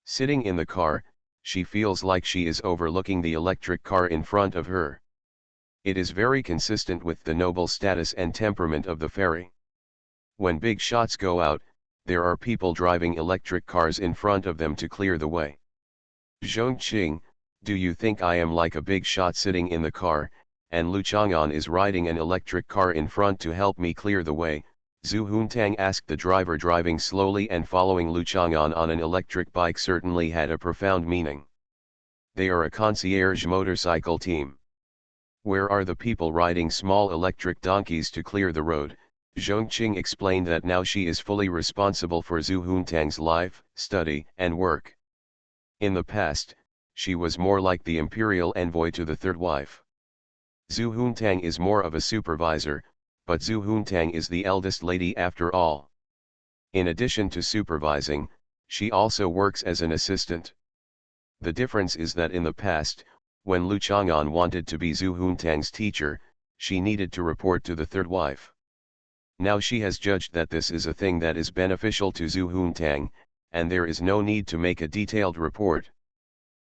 Sitting in the car, she feels like she is overlooking the electric car in front of her. It is very consistent with the noble status and temperament of the ferry. When big shots go out, there are people driving electric cars in front of them to clear the way. Zhongqing, Do you think I am like a big shot sitting in the car, and Lu Chang'an is riding an electric car in front to help me clear the way? Zhu Huntang asked. The driver driving slowly and following Lu Chang'an on an electric bike certainly had a profound meaning. They are a concierge motorcycle team. Where are the people riding small electric donkeys to clear the road? Zhongqing explained that now she is fully responsible for Zhu Huntang's life, study, and work. In the past, she was more like the imperial envoy to the third wife. Zhu Huntang is more of a supervisor, but Zhu Huntang is the eldest lady after all. In addition to supervising, she also works as an assistant. The difference is that in the past, when Lu Chang'an wanted to be Zhu Huntang's teacher, she needed to report to the third wife. Now she has judged that this is a thing that is beneficial to Zhu Huntang, and there is no need to make a detailed report.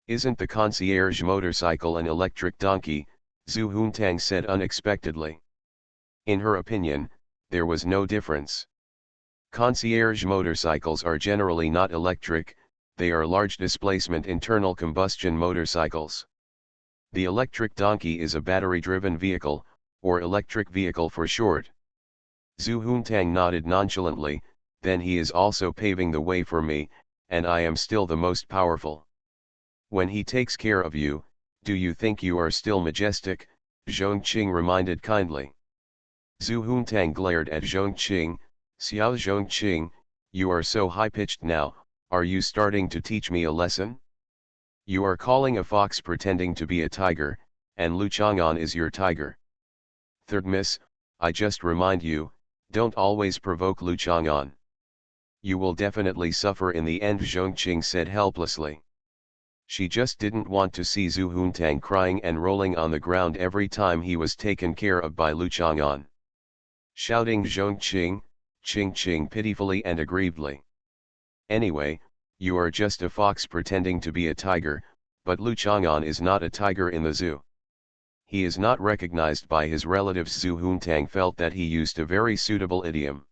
Isn't the concierge motorcycle an electric donkey? Zhu Huntang said unexpectedly. In her opinion, there was no difference. Concierge motorcycles are generally not electric, they are large displacement internal combustion motorcycles. The electric donkey is a battery-driven vehicle, or electric vehicle for short. Zhu Huntang nodded nonchalantly. Then he is also paving the way for me, and I am still the most powerful. When he takes care of you, do you think you are still majestic? Zhongqing reminded kindly. Zhu Huntang glared at Zhongqing. Xiao Zhongqing, you are so high-pitched now, are you starting to teach me a lesson? You are calling a fox pretending to be a tiger, and Lu Chang'an is your tiger. Third miss, I just remind you, don't always provoke Lu Chang'an. You will definitely suffer in the end, Zhongqing said helplessly. She just didn't want to see Zhu Huntang crying and rolling on the ground every time he was taken care of by Lu Chang'an. Shouting Zhongqing, Qing pitifully and aggrievedly. Anyway, you are just a fox pretending to be a tiger, but Lu Chang'an is not a tiger in the zoo. He is not recognized by his relatives. Zhu Huntang felt that he used a very suitable idiom.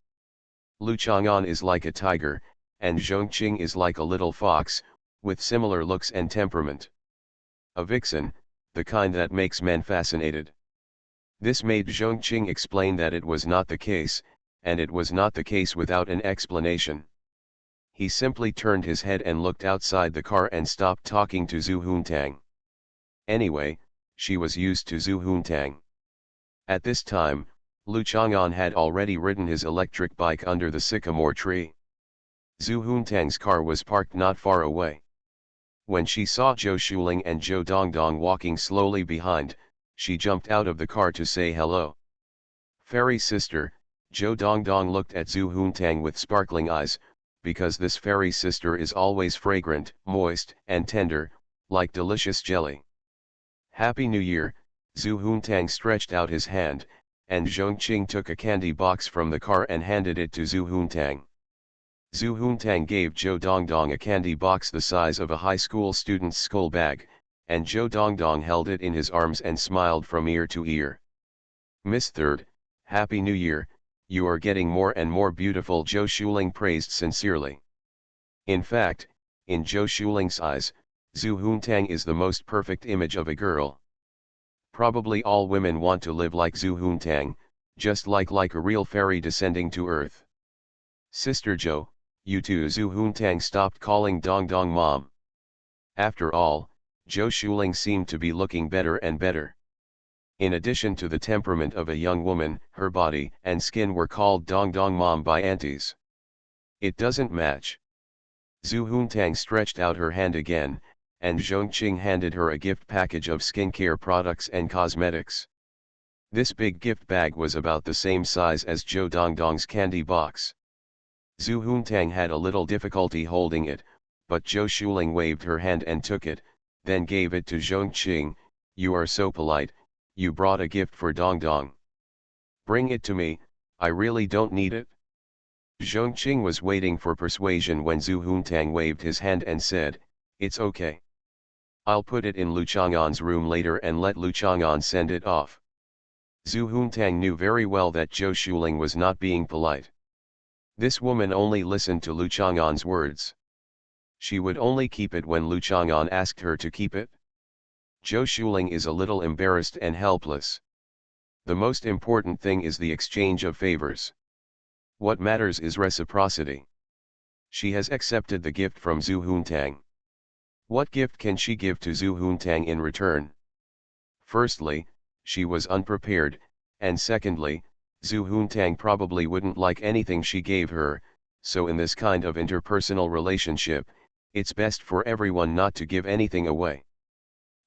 Lu Chang'an is like a tiger, and Zhongqing is like a little fox, with similar looks and temperament. A vixen, the kind that makes men fascinated. This made Zhongqing explain that it was not the case, and it was not the case without an explanation. He simply turned his head and looked outside the car and stopped talking to Zhu Huntang. Anyway, she was used to Zhu Huntang. At this time, Lu Chang'an had already ridden his electric bike under the sycamore tree. Zhu Huntang's car was parked not far away. When she saw Zhou Shuling and Zhou Dongdong walking slowly behind, she jumped out of the car to say hello. Fairy sister, Zhou Dongdong looked at Zhu Huntang with sparkling eyes, because this fairy sister is always fragrant, moist, and tender, like delicious jelly. Happy New Year, Zhu Huntang stretched out his hand, and Zhongqing took a candy box from the car and handed it to Zhu Huntang. Zhu Huntang gave Zhou Dongdong a candy box the size of a high school student's school bag, and Zhou Dongdong held it in his arms and smiled from ear to ear. Miss Third, Happy New Year, you are getting more and more beautiful, Zhou Shuling praised sincerely. In fact, in Zhou Shuling's eyes, Zhu Huntang is the most perfect image of a girl. Probably all women want to live like Zhu Huntang, just like a real fairy descending to earth. Sister Zhou, you too. Zhu Huntang stopped calling Dongdong mom. After all, Zhou Shuling seemed to be looking better and better. In addition to the temperament of a young woman, her body and skin were called Dongdong mom by aunties. It doesn't match. Zhu Huntang stretched out her hand again, and Zhongqing handed her a gift package of skincare products and cosmetics. This big gift bag was about the same size as Zhou Dongdong's candy box. Zhu Huntang had a little difficulty holding it, but Zhou Shuling waved her hand and took it, then gave it to Zhongqing. You are so polite, you brought a gift for Dongdong. Bring it to me, I really don't need it. Zhongqing was waiting for persuasion when Zhu Huntang waved his hand and said, it's okay. I'll put it in Lu Chang'an's room later and let Lu Chang'an send it off. Zhu Huntang knew very well that Zhou Shuling was not being polite. This woman only listened to Lu Chang'an's words. She would only keep it when Lu Chang'an asked her to keep it. Zhou Shuling is a little embarrassed and helpless. The most important thing is the exchange of favors. What matters is reciprocity. She has accepted the gift from Zhu Huntang. What gift can she give to Zhu Huntang in return? Firstly, she was unprepared, and secondly, Zhu Huntang probably wouldn't like anything she gave her, so in this kind of interpersonal relationship, it's best for everyone not to give anything away.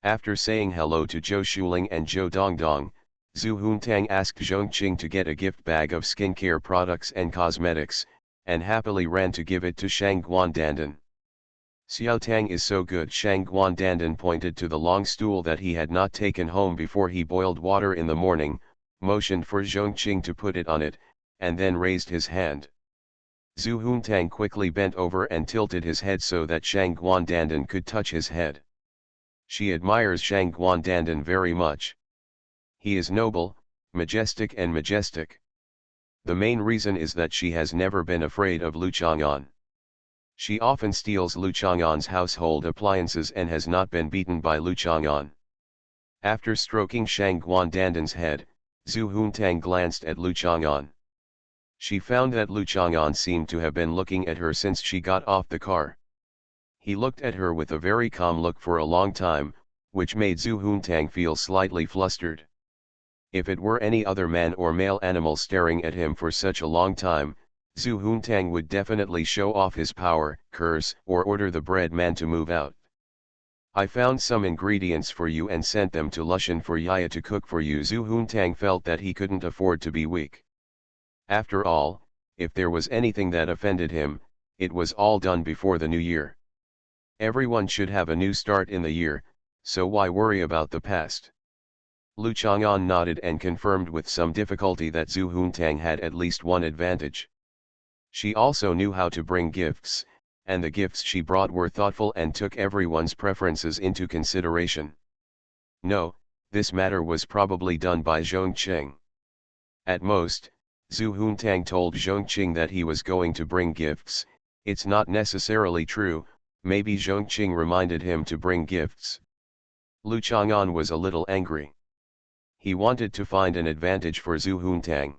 After saying hello to Zhou Shuling and Zhou Dongdong, Zhu Huntang asked Zhongqing to get a gift bag of skincare products and cosmetics, and happily ran to give it to Shang Guandandan. Xiao Tang is so good. Shang Guandandan pointed to the long stool that he had not taken home before he boiled water in the morning, motioned for Zhongqing to put it on it, and then raised his hand. Zhu Huntang quickly bent over and tilted his head so that Shang Guandandan could touch his head. She admires Shang Guandandan very much. He is noble, majestic and majestic. The main reason is that she has never been afraid of Lu Chang'an. She often steals Lu Chang'an's household appliances and has not been beaten by Lu Chang'an. After stroking Shang Guandandan's head, Zhu Huntang glanced at Lu Chang'an. She found that Lu Chang'an seemed to have been looking at her since she got off the car. He looked at her with a very calm look for a long time, which made Zhu Huntang feel slightly flustered. If it were any other man or male animal staring at him for such a long time, Zhu Huntang would definitely show off his power, curse, or order the bread man to move out. I found some ingredients for you and sent them to Lushan for Yaya to cook for you. Zhu Huntang felt that he couldn't afford to be weak. After all, if there was anything that offended him, it was all done before the new year. Everyone should have a new start in the year, so why worry about the past? Lu Chang'an nodded and confirmed with some difficulty that Zhu Huntang had at least one advantage. She also knew how to bring gifts, and the gifts she brought were thoughtful and took everyone's preferences into consideration. No, this matter was probably done by Zhongqing. At most, Zhu Huntang told Zhongqing that he was going to bring gifts. It's not necessarily true, maybe Zhongqing reminded him to bring gifts. Lu Chang'an was a little angry. He wanted to find an advantage for Zhu Huntang.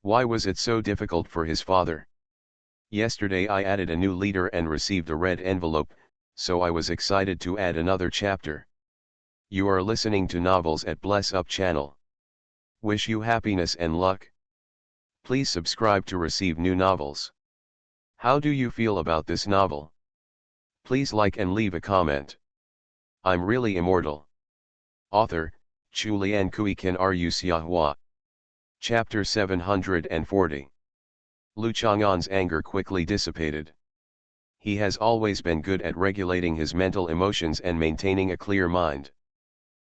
Why was it so difficult for his father? Yesterday I added a new leader and received a red envelope, so I was excited to add another chapter. You are listening to Novels at Bless Up channel. Wish you happiness and luck. Please subscribe to receive new novels. How do you feel about this novel? Please like and leave a comment. I'm really immortal. Author, Chu Lian Kui Kan Ru Xiahua. Chapter 740. Lu Chang'an's anger quickly dissipated. He has always been good at regulating his mental emotions and maintaining a clear mind.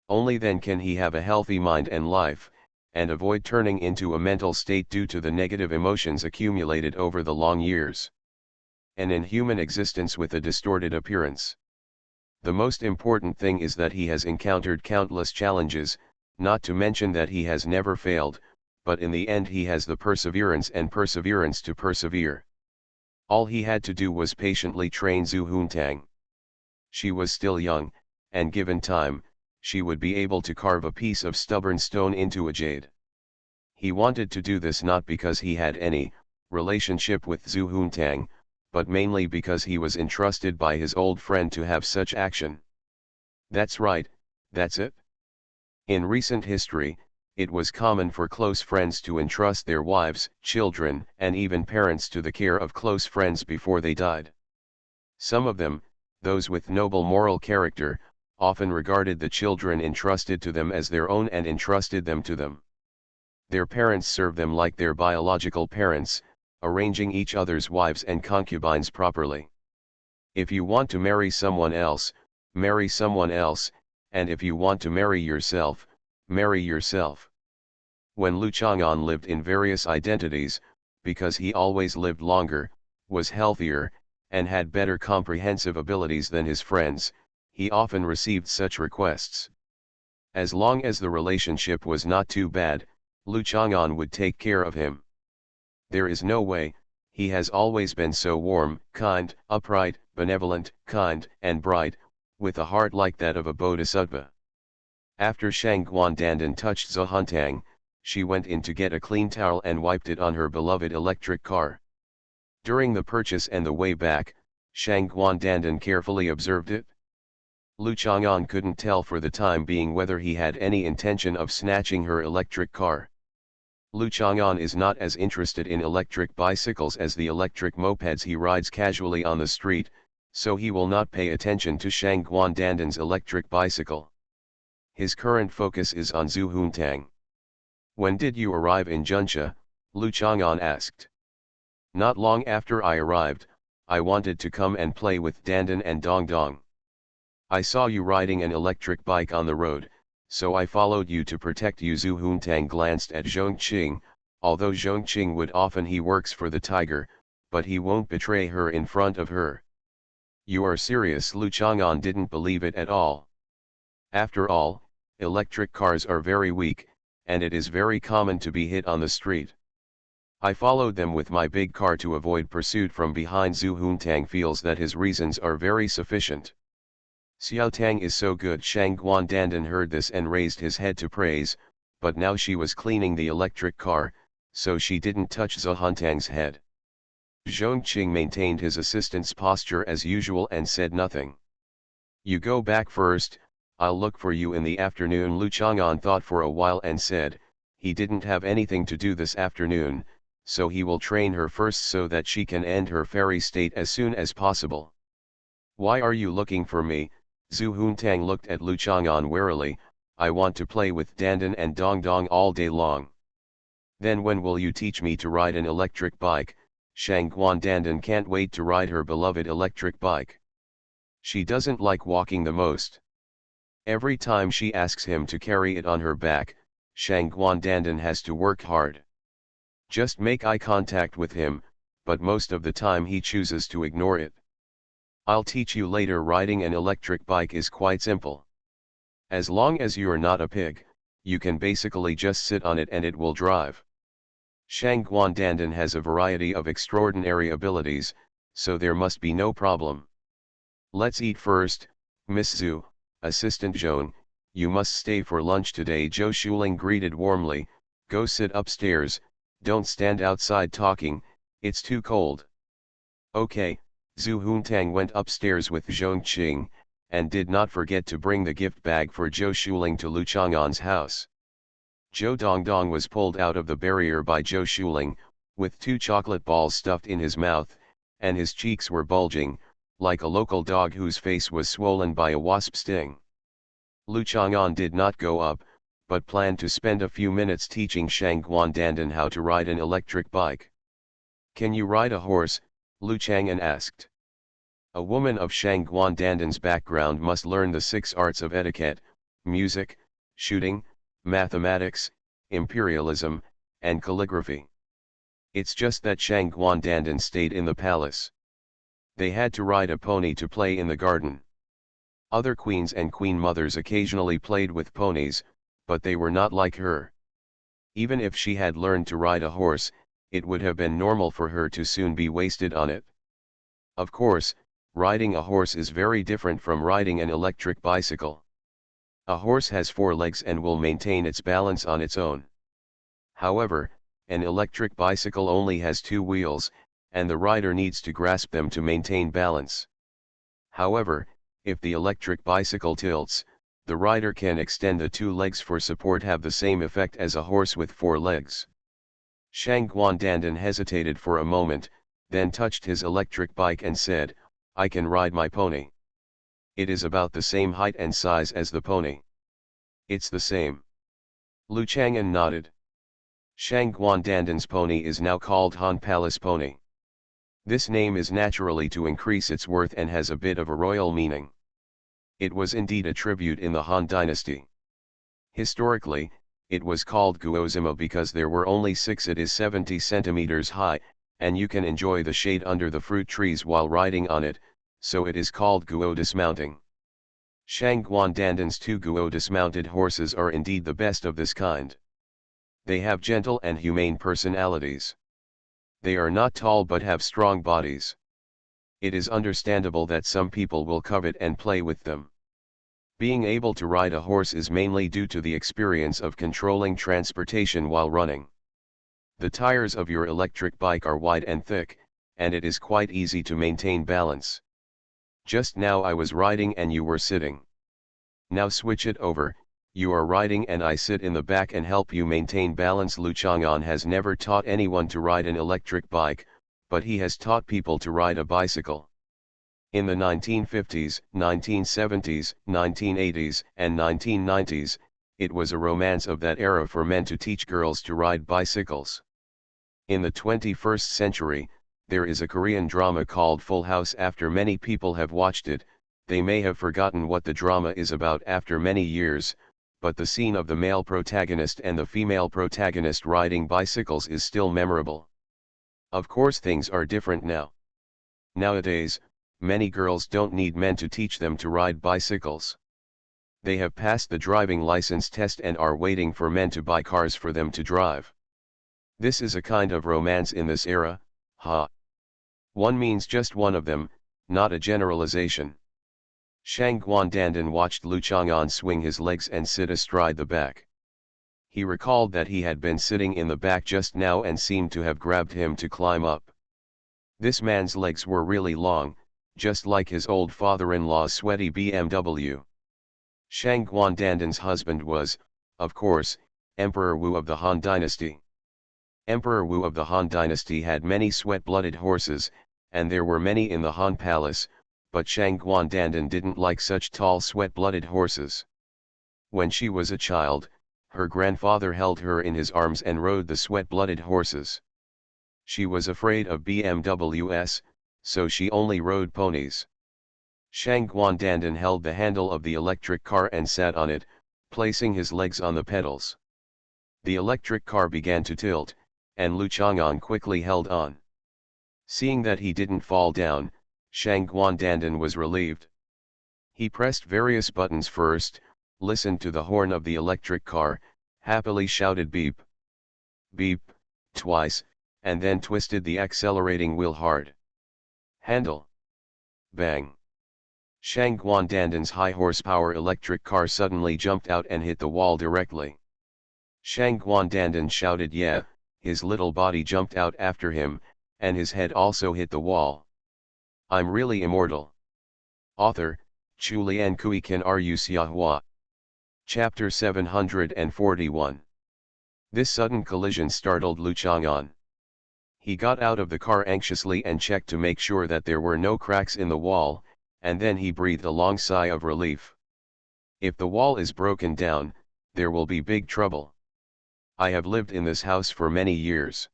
Only then can he have a healthy mind and life, and avoid turning into a mental state due to the negative emotions accumulated over the long years. An inhuman existence with a distorted appearance. The most important thing is that he has encountered countless challenges, not to mention that he has never failed, but in the end he has the perseverance to persevere. All he had to do was patiently train Zhu Huntang. She was still young, and given time, she would be able to carve a piece of stubborn stone into a jade. He wanted to do this not because he had any relationship with Zhu Huntang, but mainly because he was entrusted by his old friend to have such action. That's right, that's it. In recent history, it was common for close friends to entrust their wives, children, and even parents to the care of close friends before they died. Some of them, those with noble moral character, often regarded the children entrusted to them as their own and entrusted them to them. Their parents served them like their biological parents, arranging each other's wives and concubines properly. If you want to marry someone else, and if you want to marry yourself, marry yourself. When Lu Chang'an lived in various identities, because he always lived longer, was healthier, and had better comprehensive abilities than his friends, he often received such requests. As long as the relationship was not too bad, Lu Chang'an would take care of him. There is no way, he has always been so warm, kind, upright, benevolent, kind, and bright, with a heart like that of a bodhisattva. After Shangguan touched Zhuntang, she went in to get a clean towel and wiped it on her beloved electric car. During the purchase and the way back, Shangguan carefully observed it. Lu Chang'an couldn't tell for the time being whether he had any intention of snatching her electric car. Lu Chang'an is not as interested in electric bicycles as the electric mopeds he rides casually on the street, so he will not pay attention to Shangguan electric bicycle. His current focus is on Zhu Huntang. When did you arrive in Junsha? Lu Chang'an asked. Not long after I arrived, I wanted to come and play with Dandan and Dongdong. I saw you riding an electric bike on the road, so I followed you to protect you. Zhu Huntang glanced at Zhongqing. Although Zhongqing would often he works for the tiger, but he won't betray her in front of her. You are serious? Lu Chang'an didn't believe it at all. After all, electric cars are very weak, and it is very common to be hit on the street. I followed them with my big car to avoid pursuit from behind. Zhu Huntang feels that his reasons are very sufficient. Xiao Tang is so good. Shangguan heard this and raised his head to praise, but now she was cleaning the electric car, so she didn't touch Zhu Huntang's head. Zhongqing maintained his assistant's posture as usual and said nothing. You go back first, I'll look for you in the afternoon. Lu Chang'an thought for a while and said, he didn't have anything to do this afternoon, so he will train her first so that she can end her fairy state as soon as possible. Why are you looking for me? Zhu Huntang looked at Lu Chang'an warily. I want to play with Dandan and Dongdong all day long. Then when will you teach me to ride an electric bike? Shangguan can't wait to ride her beloved electric bike. She doesn't like walking the most. Every time she asks him to carry it on her back, Shangguan has to work hard. Just make eye contact with him, but most of the time he chooses to ignore it. I'll teach you later. Riding an electric bike is quite simple. As long as you're not a pig, you can basically just sit on it and it will drive. Shangguan has a variety of extraordinary abilities, so there must be no problem. Let's eat first, Miss Zhu. Assistant Zhong, you must stay for lunch today. Zhou Shuling greeted warmly. Go sit upstairs, don't stand outside talking, it's too cold. Okay. Zhu Huntang went upstairs with Zhongqing, and did not forget to bring the gift bag for Zhou Shuling to Lu Chang'an's house. Zhou Dongdong was pulled out of the barrier by Zhou Shuling, with 2 chocolate balls stuffed in his mouth, and his cheeks were bulging, like a local dog whose face was swollen by a wasp sting. Lu Chang'an did not go up, but planned to spend a few minutes teaching Shangguan how to ride an electric bike. Can you ride a horse? Lu Chang'an asked. A woman of Shangguan background must learn the 6 arts of etiquette: music, shooting, mathematics, imperialism, and calligraphy. It's just that Shangguan stayed in the palace. They had to ride a pony to play in the garden. Other queens and queen mothers occasionally played with ponies, but they were not like her. Even if she had learned to ride a horse, it would have been normal for her to soon be wasted on it. Of course, riding a horse is very different from riding an electric bicycle. A horse has 4 legs and will maintain its balance on its own. However, an electric bicycle only has 2 wheels, and the rider needs to grasp them to maintain balance. However, if the electric bicycle tilts, the rider can extend the 2 legs for support. Have the same effect as a horse with 4 legs. Shangguan hesitated for a moment, then touched his electric bike and said, I can ride my pony. It is about the same height and size as the pony. It's the same. Lu Chang'an nodded. Shangguan pony is now called Han Palace Pony. This name is naturally to increase its worth and has a bit of a royal meaning. It was indeed a tribute in the Han dynasty. Historically, it was called Guozima because there were only 6. It is 70 centimeters high, and you can enjoy the shade under the fruit trees while riding on it, so it is called Guo dismounting. Shangguan 2 Guo dismounted horses are indeed the best of this kind. They have gentle and humane personalities. They are not tall but have strong bodies. It is understandable that some people will covet and play with them. Being able to ride a horse is mainly due to the experience of controlling transportation while running. The tires of your electric bike are wide and thick, and it is quite easy to maintain balance. Just now I was riding and you were sitting. Now switch it over, you are riding and I sit in the back and help you maintain balance. Lu Chang'an has never taught anyone to ride an electric bike, but he has taught people to ride a bicycle. In the 1950s, 1970s, 1980s, and 1990s, it was a romance of that era for men to teach girls to ride bicycles. In the 21st century, there is a Korean drama called Full House. After many people have watched it, they may have forgotten what the drama is about after many years, but the scene of the male protagonist and the female protagonist riding bicycles is still memorable. Of course, things are different now. Nowadays, many girls don't need men to teach them to ride bicycles. They have passed the driving license test and are waiting for men to buy cars for them to drive. This is a kind of romance in this era, ha. One means just one of them, not a generalization. Shang Guandandan watched Lu Chang'an swing his legs and sit astride the back. He recalled that he had been sitting in the back just now and seemed to have grabbed him to climb up. This man's legs were really long, just like his old father-in-law's sweaty BMW. Shang Guandandan's husband was, of course, Emperor Wu of the Han Dynasty. Emperor Wu of the Han Dynasty had many sweat-blooded horses, and there were many in the Han Palace, but Shang Guandandan didn't like such tall sweat-blooded horses. When she was a child, her grandfather held her in his arms and rode the sweat-blooded horses. She was afraid of BMWs, so she only rode ponies. Shang Guandandan held the handle of the electric car and sat on it, placing his legs on the pedals. The electric car began to tilt, and Lu Chang'an quickly held on. Seeing that he didn't fall down, Shang Guandandan was relieved. He pressed various buttons first, listened to the horn of the electric car, happily shouted beep, beep, twice, and then twisted the accelerating wheel hard. Handle. Bang. Shang Guandandan's high-horsepower electric car suddenly jumped out and hit the wall directly. Shang Guandandan shouted yeah, his little body jumped out after him, and his head also hit the wall. I'm really immortal. Author, Chu Lian Kui Kan Ru Xiahua. Chapter 741. This sudden collision startled Lu Chang'an. He got out of the car anxiously and checked to make sure that there were no cracks in the wall, and then he breathed a long sigh of relief. If the wall is broken down, there will be big trouble. I have lived in this house for many years.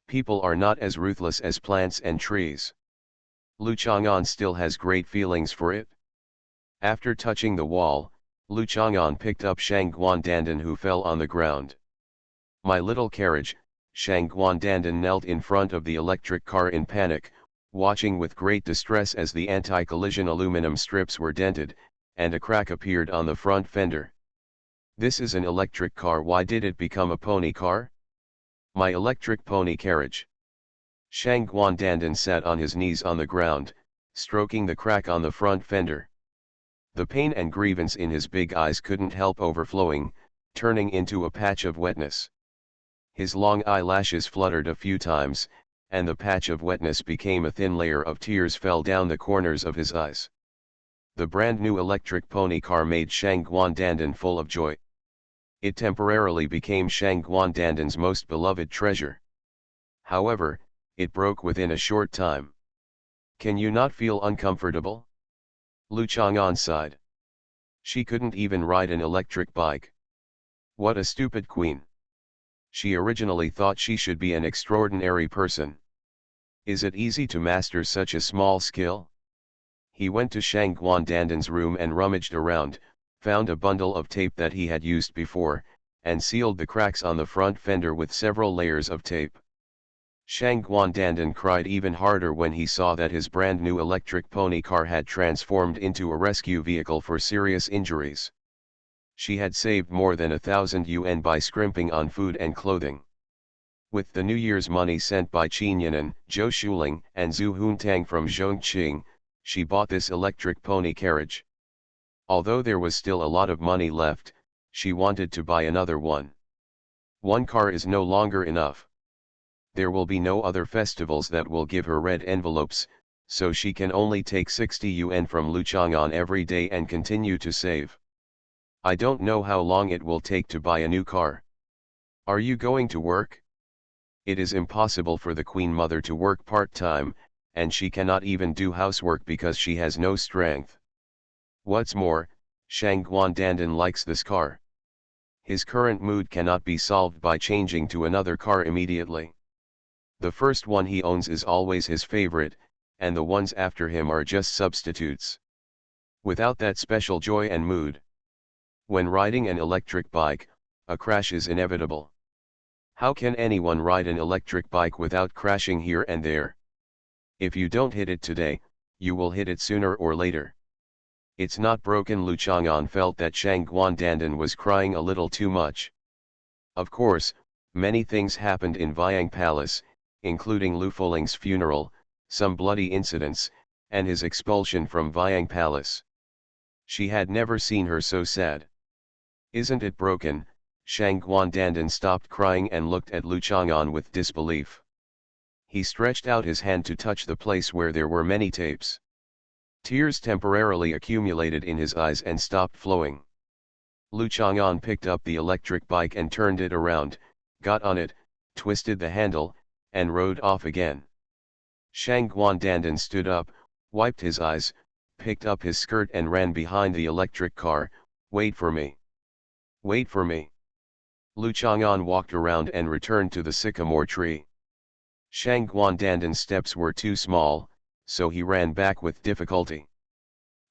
People are not as ruthless as plants and trees. Lu Chang'an still has great feelings for it. After touching the wall, Lu Chang'an picked up Shang Guandandan, who fell on the ground. My little carriage. Shang Guandandan knelt in front of the electric car in panic, watching with great distress as the anti-collision aluminum strips were dented, and a crack appeared on the front fender. This is an electric car. Why did it become a pony car? My electric pony carriage. Shang Guandandan sat on his knees on the ground, stroking the crack on the front fender. The pain and grievance in his big eyes couldn't help overflowing, turning into a patch of wetness. His long eyelashes fluttered a few times, and the patch of wetness became a thin layer of tears fell down the corners of his eyes. The brand new electric pony car made Shang Guandandan full of joy. It temporarily became Shang Guandandan's most beloved treasure. However, it broke within a short time. Can you not feel uncomfortable? Lu Chang'an sighed. She couldn't even ride an electric bike. What a stupid queen. She originally thought she should be an extraordinary person. Is it easy to master such a small skill? He went to Shang Guandandan's room and rummaged around, found a bundle of tape that he had used before, and sealed the cracks on the front fender with several layers of tape. Shang Guandandan cried even harder when he saw that his brand new electric pony car had transformed into a rescue vehicle for serious injuries. She had saved more than 1,000 yuan by scrimping on food and clothing. With the New Year's money sent by Qin Yanan, Zhou Shuling, and Zhu Huntang from Zhongqing, she bought this electric pony carriage. Although there was still a lot of money left, she wanted to buy another one. One car is no longer enough. There will be no other festivals that will give her red envelopes, so she can only take 60 yuan from Lu Chang'an every day and continue to save. I don't know how long it will take to buy a new car. Are you going to work? It is impossible for the Queen Mother to work part-time, and she cannot even do housework because she has no strength. What's more, Shang Guandandan likes this car. His current mood cannot be solved by changing to another car immediately. The first one he owns is always his favorite, and the ones after him are just substitutes. Without that special joy and mood. When riding an electric bike, a crash is inevitable. How can anyone ride an electric bike without crashing here and there? If you don't hit it today, you will hit it sooner or later. It's not broken. Lu Chang'an felt that Shang Guandandan was crying a little too much. Of course, many things happened in Viang Palace, including Lu Foling's funeral, some bloody incidents, and his expulsion from Viang Palace. She had never seen her so sad. Isn't it broken? Shang Guandandan stopped crying and looked at Lu Chang'an with disbelief. He stretched out his hand to touch the place where there were many tapes. Tears temporarily accumulated in his eyes and stopped flowing. Lu Chang'an picked up the electric bike and turned it around, got on it, twisted the handle, and rode off again. Shang Guandandan stood up, wiped his eyes, picked up his skirt and ran behind the electric car. Wait for me. Wait for me. Lu Chang'an walked around and returned to the sycamore tree. Shang Guandandan's steps were too small, so he ran back with difficulty.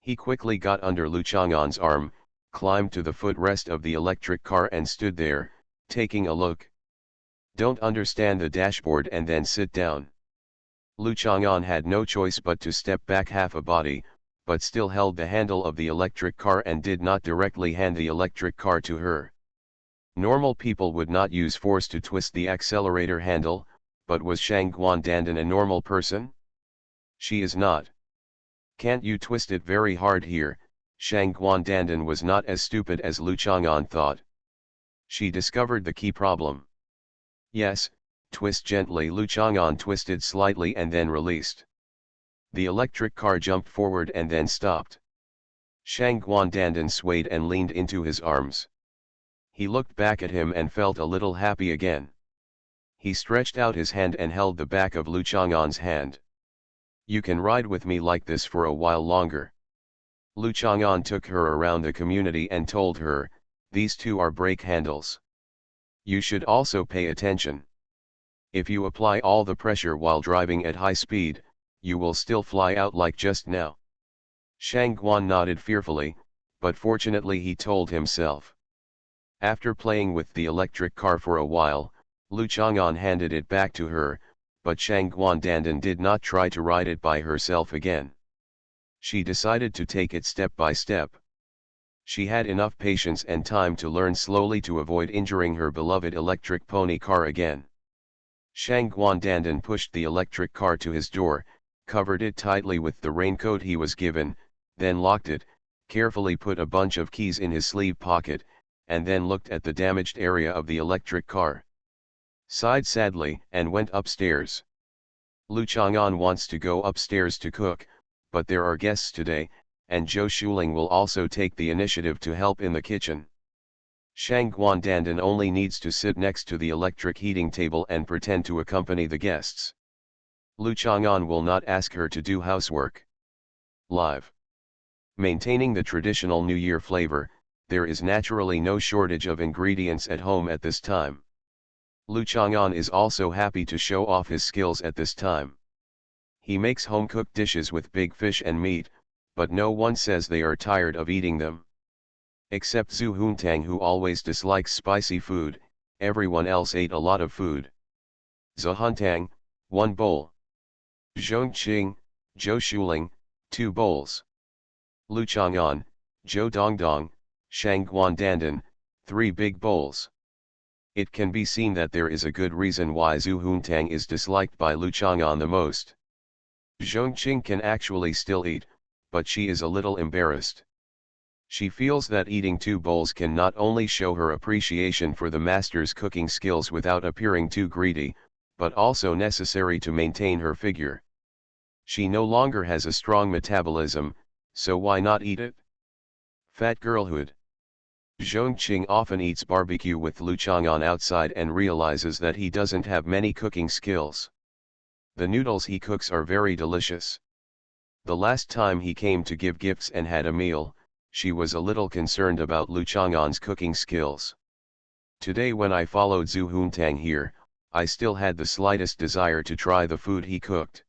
He quickly got under Lu Chang'an's arm, climbed to the footrest of the electric car and stood there, taking a look. Don't understand the dashboard and then sit down. Lu Chang'an had no choice but to step back half a body, but still held the handle of the electric car and did not directly hand the electric car to her. Normal people would not use force to twist the accelerator handle, but was Shang Guandandan a normal person? She is not. Can't you twist it very hard here? Shang Guandandan was not as stupid as Lu Chang'an thought. She discovered the key problem. Yes, twist gently. Lu Chang'an twisted slightly and then released. The electric car jumped forward and then stopped. Shang Guandandan swayed and leaned into his arms. He looked back at him and felt a little happy again. He stretched out his hand and held the back of Lu Chang'an's hand. You can ride with me like this for a while longer. Lu Chang'an took her around the community and told her, these two are brake handles. You should also pay attention. If you apply all the pressure while driving at high speed, you will still fly out like just now. Shang Guan nodded fearfully, but fortunately he told himself. After playing with the electric car for a while, Lu Chang'an handed it back to her, but Shang Guandandan did not try to ride it by herself again. She decided to take it step by step. She had enough patience and time to learn slowly to avoid injuring her beloved electric pony car again. Shang Guandandan pushed the electric car to his door, covered it tightly with the raincoat he was given, then locked it, carefully put a bunch of keys in his sleeve pocket, and then looked at the damaged area of the electric car. Sighed sadly and went upstairs. Lu Chang'an wants to go upstairs to cook, but there are guests today, and Zhou Shuling will also take the initiative to help in the kitchen. Shang Guandandan only needs to sit next to the electric heating table and pretend to accompany the guests. Lu Chang'an will not ask her to do housework. Live. Maintaining the traditional New Year flavor, there is naturally no shortage of ingredients at home at this time. Lu Chang'an is also happy to show off his skills at this time. He makes home-cooked dishes with big fish and meat, but no one says they are tired of eating them. Except Zhu Huntang, who always dislikes spicy food. Everyone else ate a lot of food. Zhu Huntang, 1 bowl. Zhongqing, Zhou Shuling, 2 bowls. Lu Chang'an, Zhou Dongdong, Shang Guandandan, 3 big bowls. It can be seen that there is a good reason why Zhu Huntang is disliked by Lu Chang'an the most. Zhongqing can actually still eat, but she is a little embarrassed. She feels that eating 2 bowls can not only show her appreciation for the master's cooking skills without appearing too greedy, but also necessary to maintain her figure. She no longer has a strong metabolism, so why not eat it? Fat girlhood. Zhongqing often eats barbecue with Lu Chang'an outside and realizes that he doesn't have many cooking skills. The noodles he cooks are very delicious. The last time he came to give gifts and had a meal, she was a little concerned about Lu Chang'an's cooking skills. Today when I followed Zhu Huntang here, I still had the slightest desire to try the food he cooked.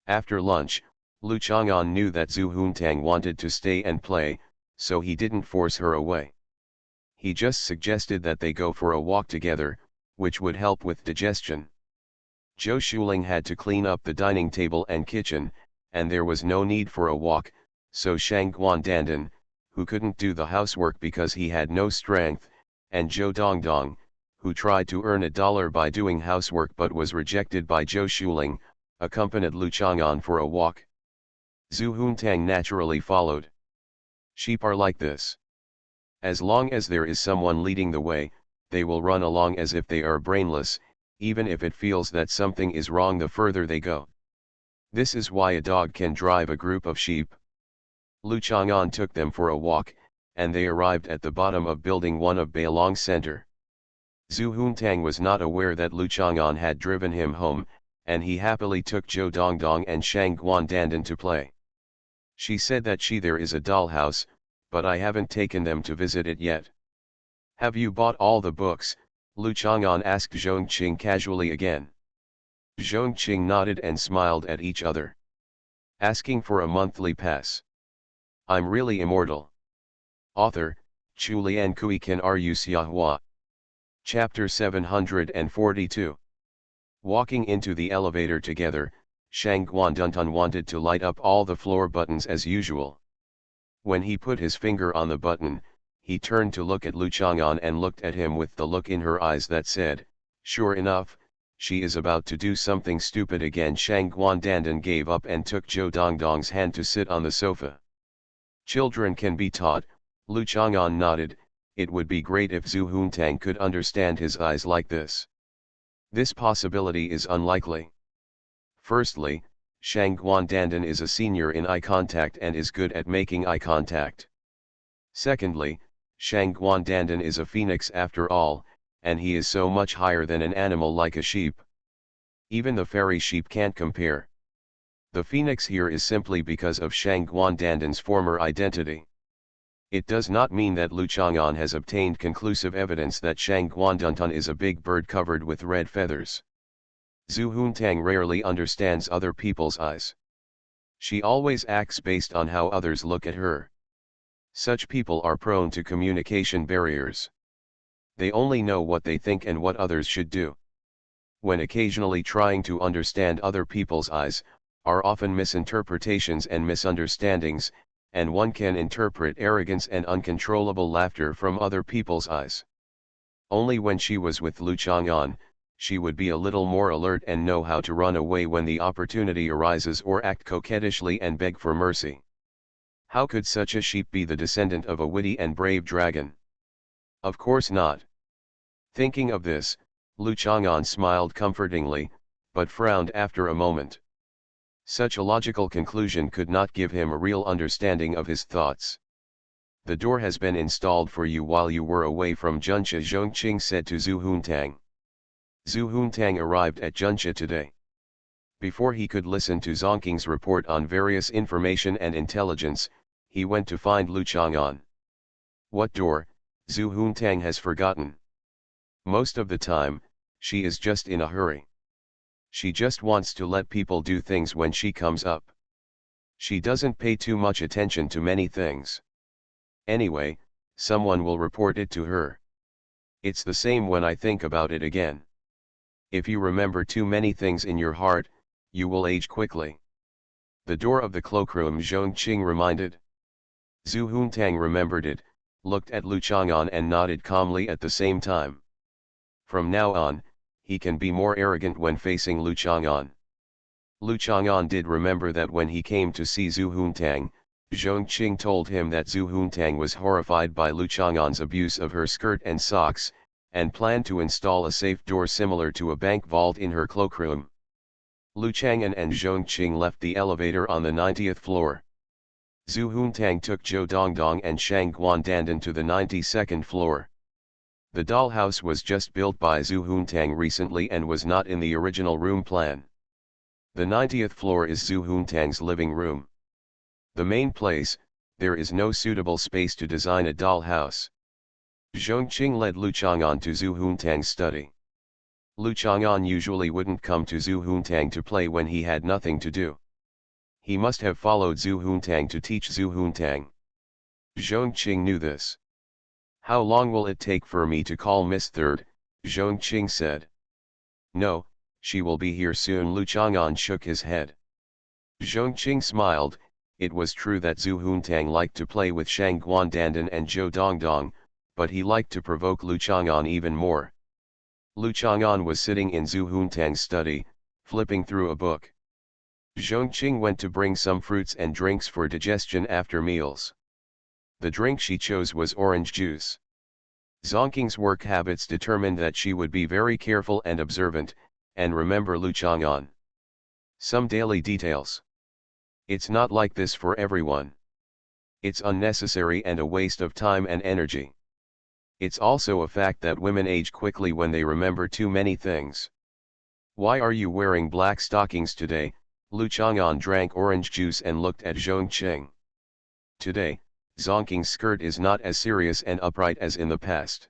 After lunch, Lu Chang'an knew that Zhu Huntang wanted to stay and play, so he didn't force her away. He just suggested that they go for a walk together, which would help with digestion. Zhou Shuling had to clean up the dining table and kitchen, and there was no need for a walk, so Shang Guandandan, who couldn't do the housework because he had no strength, and Zhou Dongdong, who tried to earn $1 by doing housework but was rejected by Zhou Shuling, accompanied Lu Chang'an for a walk. Zhu Huntang naturally followed. Sheep are like this. As long as there is someone leading the way, they will run along as if they are brainless, even if it feels that something is wrong the further they go. This is why a dog can drive a group of sheep. Lu Chang'an took them for a walk, and they arrived at the bottom of building 1 of Bailong Center. Zhu Huntang was not aware that Lu Chang'an had driven him home, and he happily took Zhou Dongdong and Shang Guandandan to play. She said that there is a dollhouse, but I haven't taken them to visit it yet. Have you bought all the books? Lu Chang'an asked Zhongqing casually again. Zhongqing nodded and smiled at each other. Asking for a monthly pass. I'm really immortal. Author, Chu Lian Kui Kan Ru Xiahua. Chapter 742. Walking into the elevator together, Shang Guandantan wanted to light up all the floor buttons as usual. When he put his finger on the button, he turned to look at Lu Chang'an and looked at him with the look in her eyes that said, "Sure enough, she is about to do something stupid again." Shang Guandandan gave up and took Zhou Dongdong's hand to sit on the sofa. Children can be taught, Lu Chang'an nodded. It would be great if Zhu Huntang could understand his eyes like this. This possibility is unlikely. Firstly, Shang Guandandan is a senior in eye contact and is good at making eye contact. Secondly, Shang Guandandan is a phoenix after all, and he is so much higher than an animal like a sheep. Even the fairy sheep can't compare. The phoenix here is simply because of Shang Guandandan's former identity. It does not mean that Lu Chang'an has obtained conclusive evidence that Shang Guandantan is a big bird covered with red feathers. Zhu Huntang rarely understands other people's eyes. She always acts based on how others look at her. Such people are prone to communication barriers. They only know what they think and what others should do. When occasionally trying to understand other people's eyes, are often misinterpretations and misunderstandings, and one can interpret arrogance and uncontrollable laughter from other people's eyes. Only when she was with Lu Chang'an, she would be a little more alert and know how to run away when the opportunity arises or act coquettishly and beg for mercy. How could such a sheep be the descendant of a witty and brave dragon? Of course not. Thinking of this, Lu Chang'an smiled comfortingly, but frowned after a moment. Such a logical conclusion could not give him a real understanding of his thoughts. The door has been installed for you while you were away from Juncha, Zhongqing said to Zhu Huntang. Zhu Huntang arrived at Juncha today. Before he could listen to Zongqing's report on various information and intelligence, he went to find Lu Chang'an. What door? Zhu Huntang has forgotten. Most of the time, she is just in a hurry. She just wants to let people do things when she comes up. She doesn't pay too much attention to many things. Anyway, someone will report it to her. It's the same when I think about it again. If you remember too many things in your heart, you will age quickly. The door of the cloakroom, Zhongqing reminded. Zhu Huntang remembered it, looked at Lu Chang'an and nodded calmly at the same time. From now on, he can be more arrogant when facing Lu Chang'an. Lu Chang'an did remember that when he came to see Zhu Huntang, Zhongqing told him that Zhu Huntang was horrified by Lu Chang'an's abuse of her skirt and socks, and planned to install a safe door similar to a bank vault in her cloakroom. Lu Chang'an and Zhongqing left the elevator on the 90th floor. Zhu Huntang took Zhou Dongdong and Shang Guandandan to the 92nd floor. The dollhouse was just built by Zhu Huntang recently and was not in the original room plan. The 90th floor is Zhu Huntang's living room. The main place, there is no suitable space to design a dollhouse. Zhongqing led Lu Chang'an to Zhu Huntang's study. Lu Chang'an usually wouldn't come to Zhu Huntang to play when he had nothing to do. He must have followed Zhu Huntang to teach Zhu Huntang. Zhongqing knew this. "How long will it take for me to call Miss Third?" Zhongqing said. "No, she will be here soon." Lu Chang'an shook his head. Zhongqing smiled. It was true that Zhu Huntang liked to play with Shang Guandandan and Zhou Dongdong, but he liked to provoke Lu Chang'an even more. Lu Chang'an was sitting in Zhu Huntang's study, flipping through a book. Zhongqing went to bring some fruits and drinks for digestion after meals. The drink she chose was orange juice. Zhongqing's work habits determined that she would be very careful and observant, and remember Lu Chang'an. Some daily details. It's not like this for everyone. It's unnecessary and a waste of time and energy. It's also a fact that women age quickly when they remember too many things. Why are you wearing black stockings today? Lu Chang'an drank orange juice and looked at Zhongqing. Today, Zhongqing's skirt is not as serious and upright as in the past.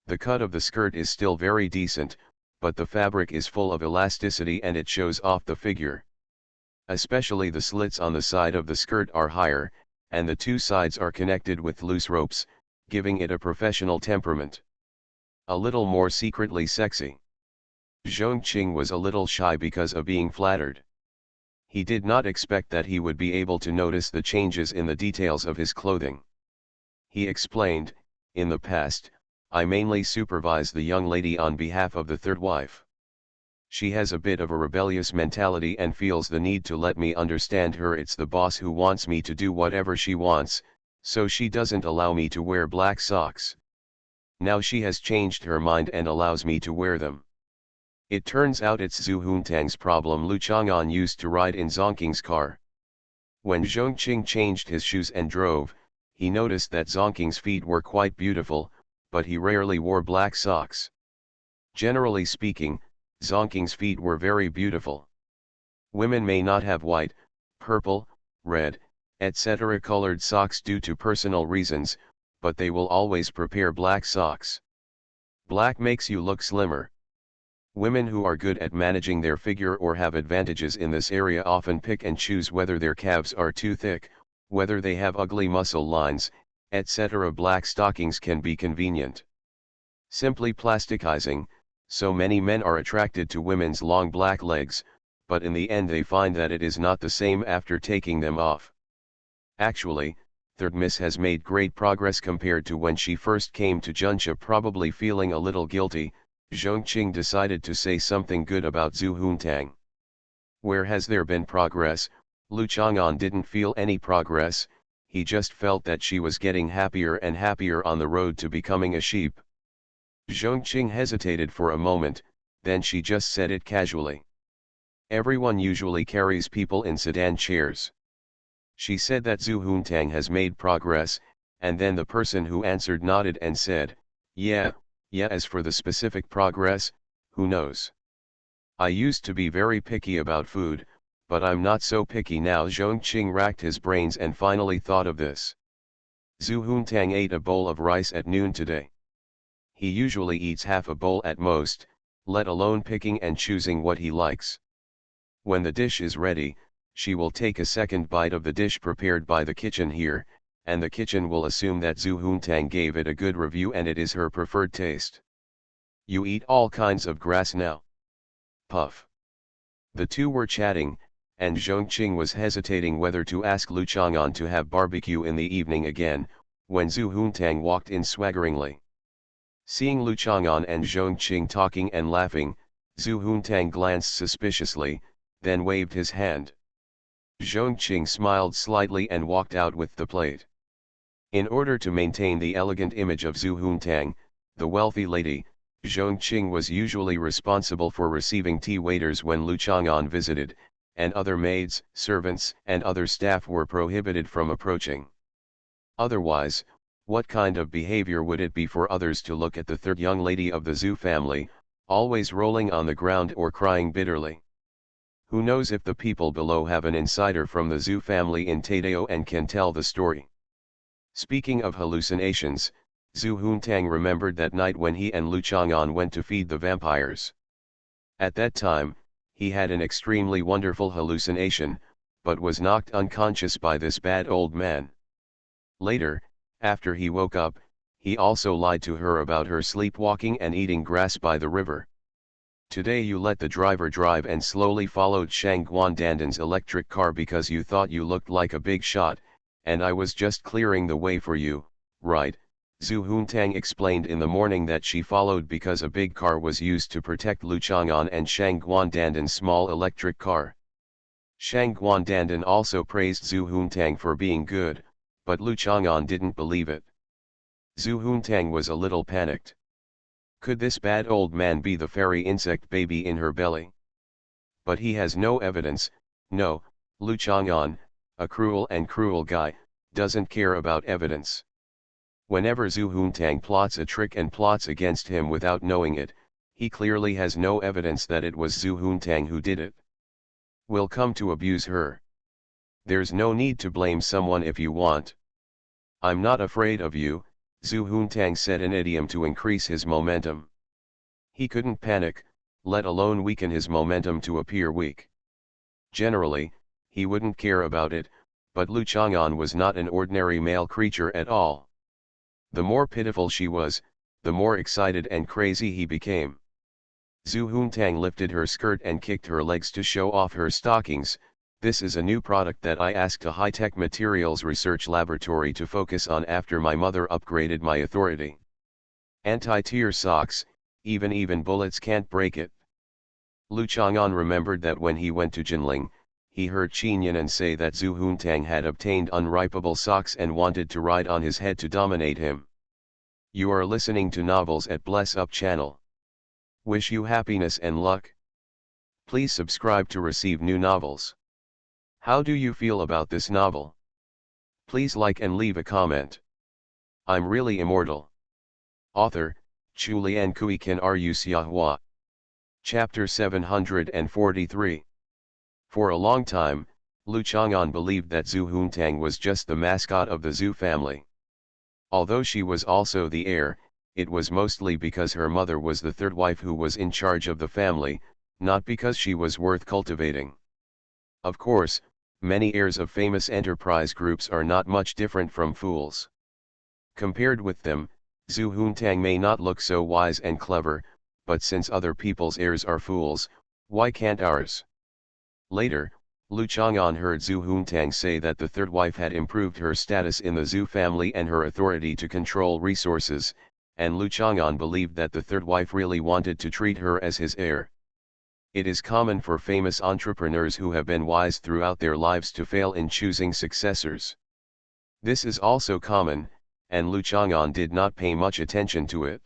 The cut of the skirt is still very decent, but the fabric is full of elasticity and it shows off the figure. Especially the slits on the side of the skirt are higher, and the two sides are connected with loose ropes, giving it a professional temperament. A little more secretly sexy. Zhongqing was a little shy because of being flattered. He did not expect that he would be able to notice the changes in the details of his clothing. He explained, "In the past, I mainly supervise the young lady on behalf of the third wife. She has a bit of a rebellious mentality and feels the need to let me understand her. It's the boss who wants me to do whatever she wants, so she doesn't allow me to wear black socks. Now she has changed her mind and allows me to wear them." It turns out it's Zhu Huntang's problem. Lu Chang'an used to ride in Zhongqing's car. When Zhongqing changed his shoes and drove, he noticed that Zhongqing's feet were quite beautiful, but he rarely wore black socks. Generally speaking, Zhongqing's feet were very beautiful. Women may not have white, purple, red, etc. colored socks due to personal reasons, but they will always prepare black socks. Black makes you look slimmer. Women who are good at managing their figure or have advantages in this area often pick and choose whether their calves are too thick, whether they have ugly muscle lines, etc. Black stockings can be convenient. Simply plasticizing, so many men are attracted to women's long black legs, but in the end they find that it is not the same after taking them off. Actually, Third Miss has made great progress compared to when she first came to Junsha. Probably feeling a little guilty, Zhongqing decided to say something good about Zhu Huntang. "Where has there been progress?" Lu Chang'an didn't feel any progress, he just felt that she was getting happier and happier on the road to becoming a sheep. Zhongqing hesitated for a moment, then she just said it casually. "Everyone usually carries people in sedan chairs." She said that Zhu Huntang has made progress, and then the person who answered nodded and said, Yeah, as for the specific progress, who knows? I used to be very picky about food, but I'm not so picky now." Zhongqing racked his brains and finally thought of this. Zhu Huntang ate a bowl of rice at noon today. He usually eats half a bowl at most, let alone picking and choosing what he likes. When the dish is ready, she will take a second bite of the dish prepared by the kitchen here, and the kitchen will assume that Zhu Huntang gave it a good review and it is her preferred taste. "You eat all kinds of grass now?" Puff. The two were chatting, and Zhongqing was hesitating whether to ask Lu Chang'an to have barbecue in the evening again, when Zhu Huntang walked in swaggeringly. Seeing Lu Chang'an and Zhong Qing talking and laughing, Zhu Huntang glanced suspiciously, then waved his hand. Zhong Qing smiled slightly and walked out with the plate. In order to maintain the elegant image of Zhu Huntang, the wealthy lady, Zhong Qing was usually responsible for receiving tea waiters when Lu Chang'an visited, and other maids, servants, and other staff were prohibited from approaching. Otherwise, what kind of behavior would it be for others to look at the third young lady of the Zhu family, always rolling on the ground or crying bitterly? Who knows if the people below have an insider from the Zhu family in Tadao and can tell the story. Speaking of hallucinations, Zhu Huntang remembered that night when he and Lu Chang'an went to feed the vampires. At that time, he had an extremely wonderful hallucination, but was knocked unconscious by this bad old man. Later, after he woke up, he also lied to her about her sleepwalking and eating grass by the river. Today you let the driver drive and slowly followed Shang Guandandan's electric car because you thought you looked like a big shot, and I was just clearing the way for you, right? Zhu Huntang explained in the morning that she followed because a big car was used to protect Lu Chang'an and Shang Guandandan's small electric car. Shang Guandandan also praised Zhu Huntang for being good, but Lu Chang'an didn't believe it. Zhu Huntang was a little panicked. Could this bad old man be the fairy insect baby in her belly? But he has no evidence. No, Lu Chang'an, a cruel guy, doesn't care about evidence. Whenever Zhu Huntang plots a trick and plots against him without knowing it, he clearly has no evidence that it was Zhu Huntang who did it. Will come to abuse her. There's no need to blame someone if you want. I'm not afraid of you, Zhu Huntang said in idiom to increase his momentum. He couldn't panic, let alone weaken his momentum to appear weak. Generally, he wouldn't care about it, but Lu Chang'an was not an ordinary male creature at all. The more pitiful she was, the more excited and crazy he became. Zhu Huntang lifted her skirt and kicked her legs to show off her stockings. This is a new product that I asked a high-tech materials research laboratory to focus on after my mother upgraded my authority. Anti-tear socks, even bullets can't break it. Lu Chang'an remembered that when he went to Jinling, he heard Qinyan say that Zhu Huntang had obtained unripeable socks and wanted to ride on his head to dominate him. You are listening to Novels at Bless Up channel. Wish you happiness and luck. Please subscribe to receive new novels. How do you feel about this novel? Please like and leave a comment. I'm really immortal. Author, Chulian Kui Kan Ru Xiahua. Chapter 743. For a long time, Lu Chang'an believed that Zhu Huntang was just the mascot of the Zhu family. Although she was also the heir, it was mostly because her mother was the third wife who was in charge of the family, not because she was worth cultivating. Of course, many heirs of famous enterprise groups are not much different from fools. Compared with them, Zhu Huntang may not look so wise and clever, but since other people's heirs are fools, why can't ours? Later, Lu Chang'an heard Zhu Huntang say that the third wife had improved her status in the Zhu family and her authority to control resources, and Lu Chang'an believed that the third wife really wanted to treat her as his heir. It is common for famous entrepreneurs who have been wise throughout their lives to fail in choosing successors. This is also common, and Lu Chang'an did not pay much attention to it.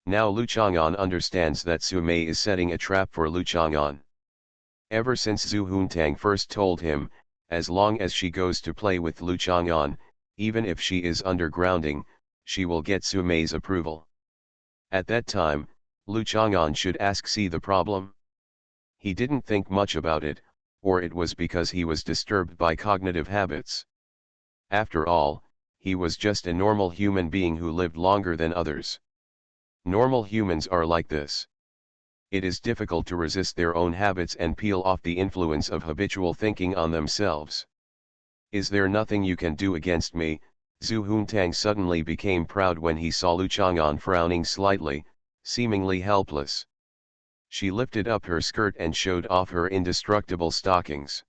Now Lu Chang'an understands that Su Mei is setting a trap for Lu Chang'an. Ever since Zhu Huntang first told him, as long as she goes to play with Lu Chang'an, even if she is undergrounding, she will get Su Mei's approval. At that time, Lu Chang'an should see the problem? He didn't think much about it, or it was because he was disturbed by cognitive habits. After all, he was just a normal human being who lived longer than others. Normal humans are like this. It is difficult to resist their own habits and peel off the influence of habitual thinking on themselves. Is there nothing you can do against me? Zhu Huntang suddenly became proud when he saw Lu Chang'an frowning slightly, seemingly helpless. She lifted up her skirt and showed off her indestructible stockings.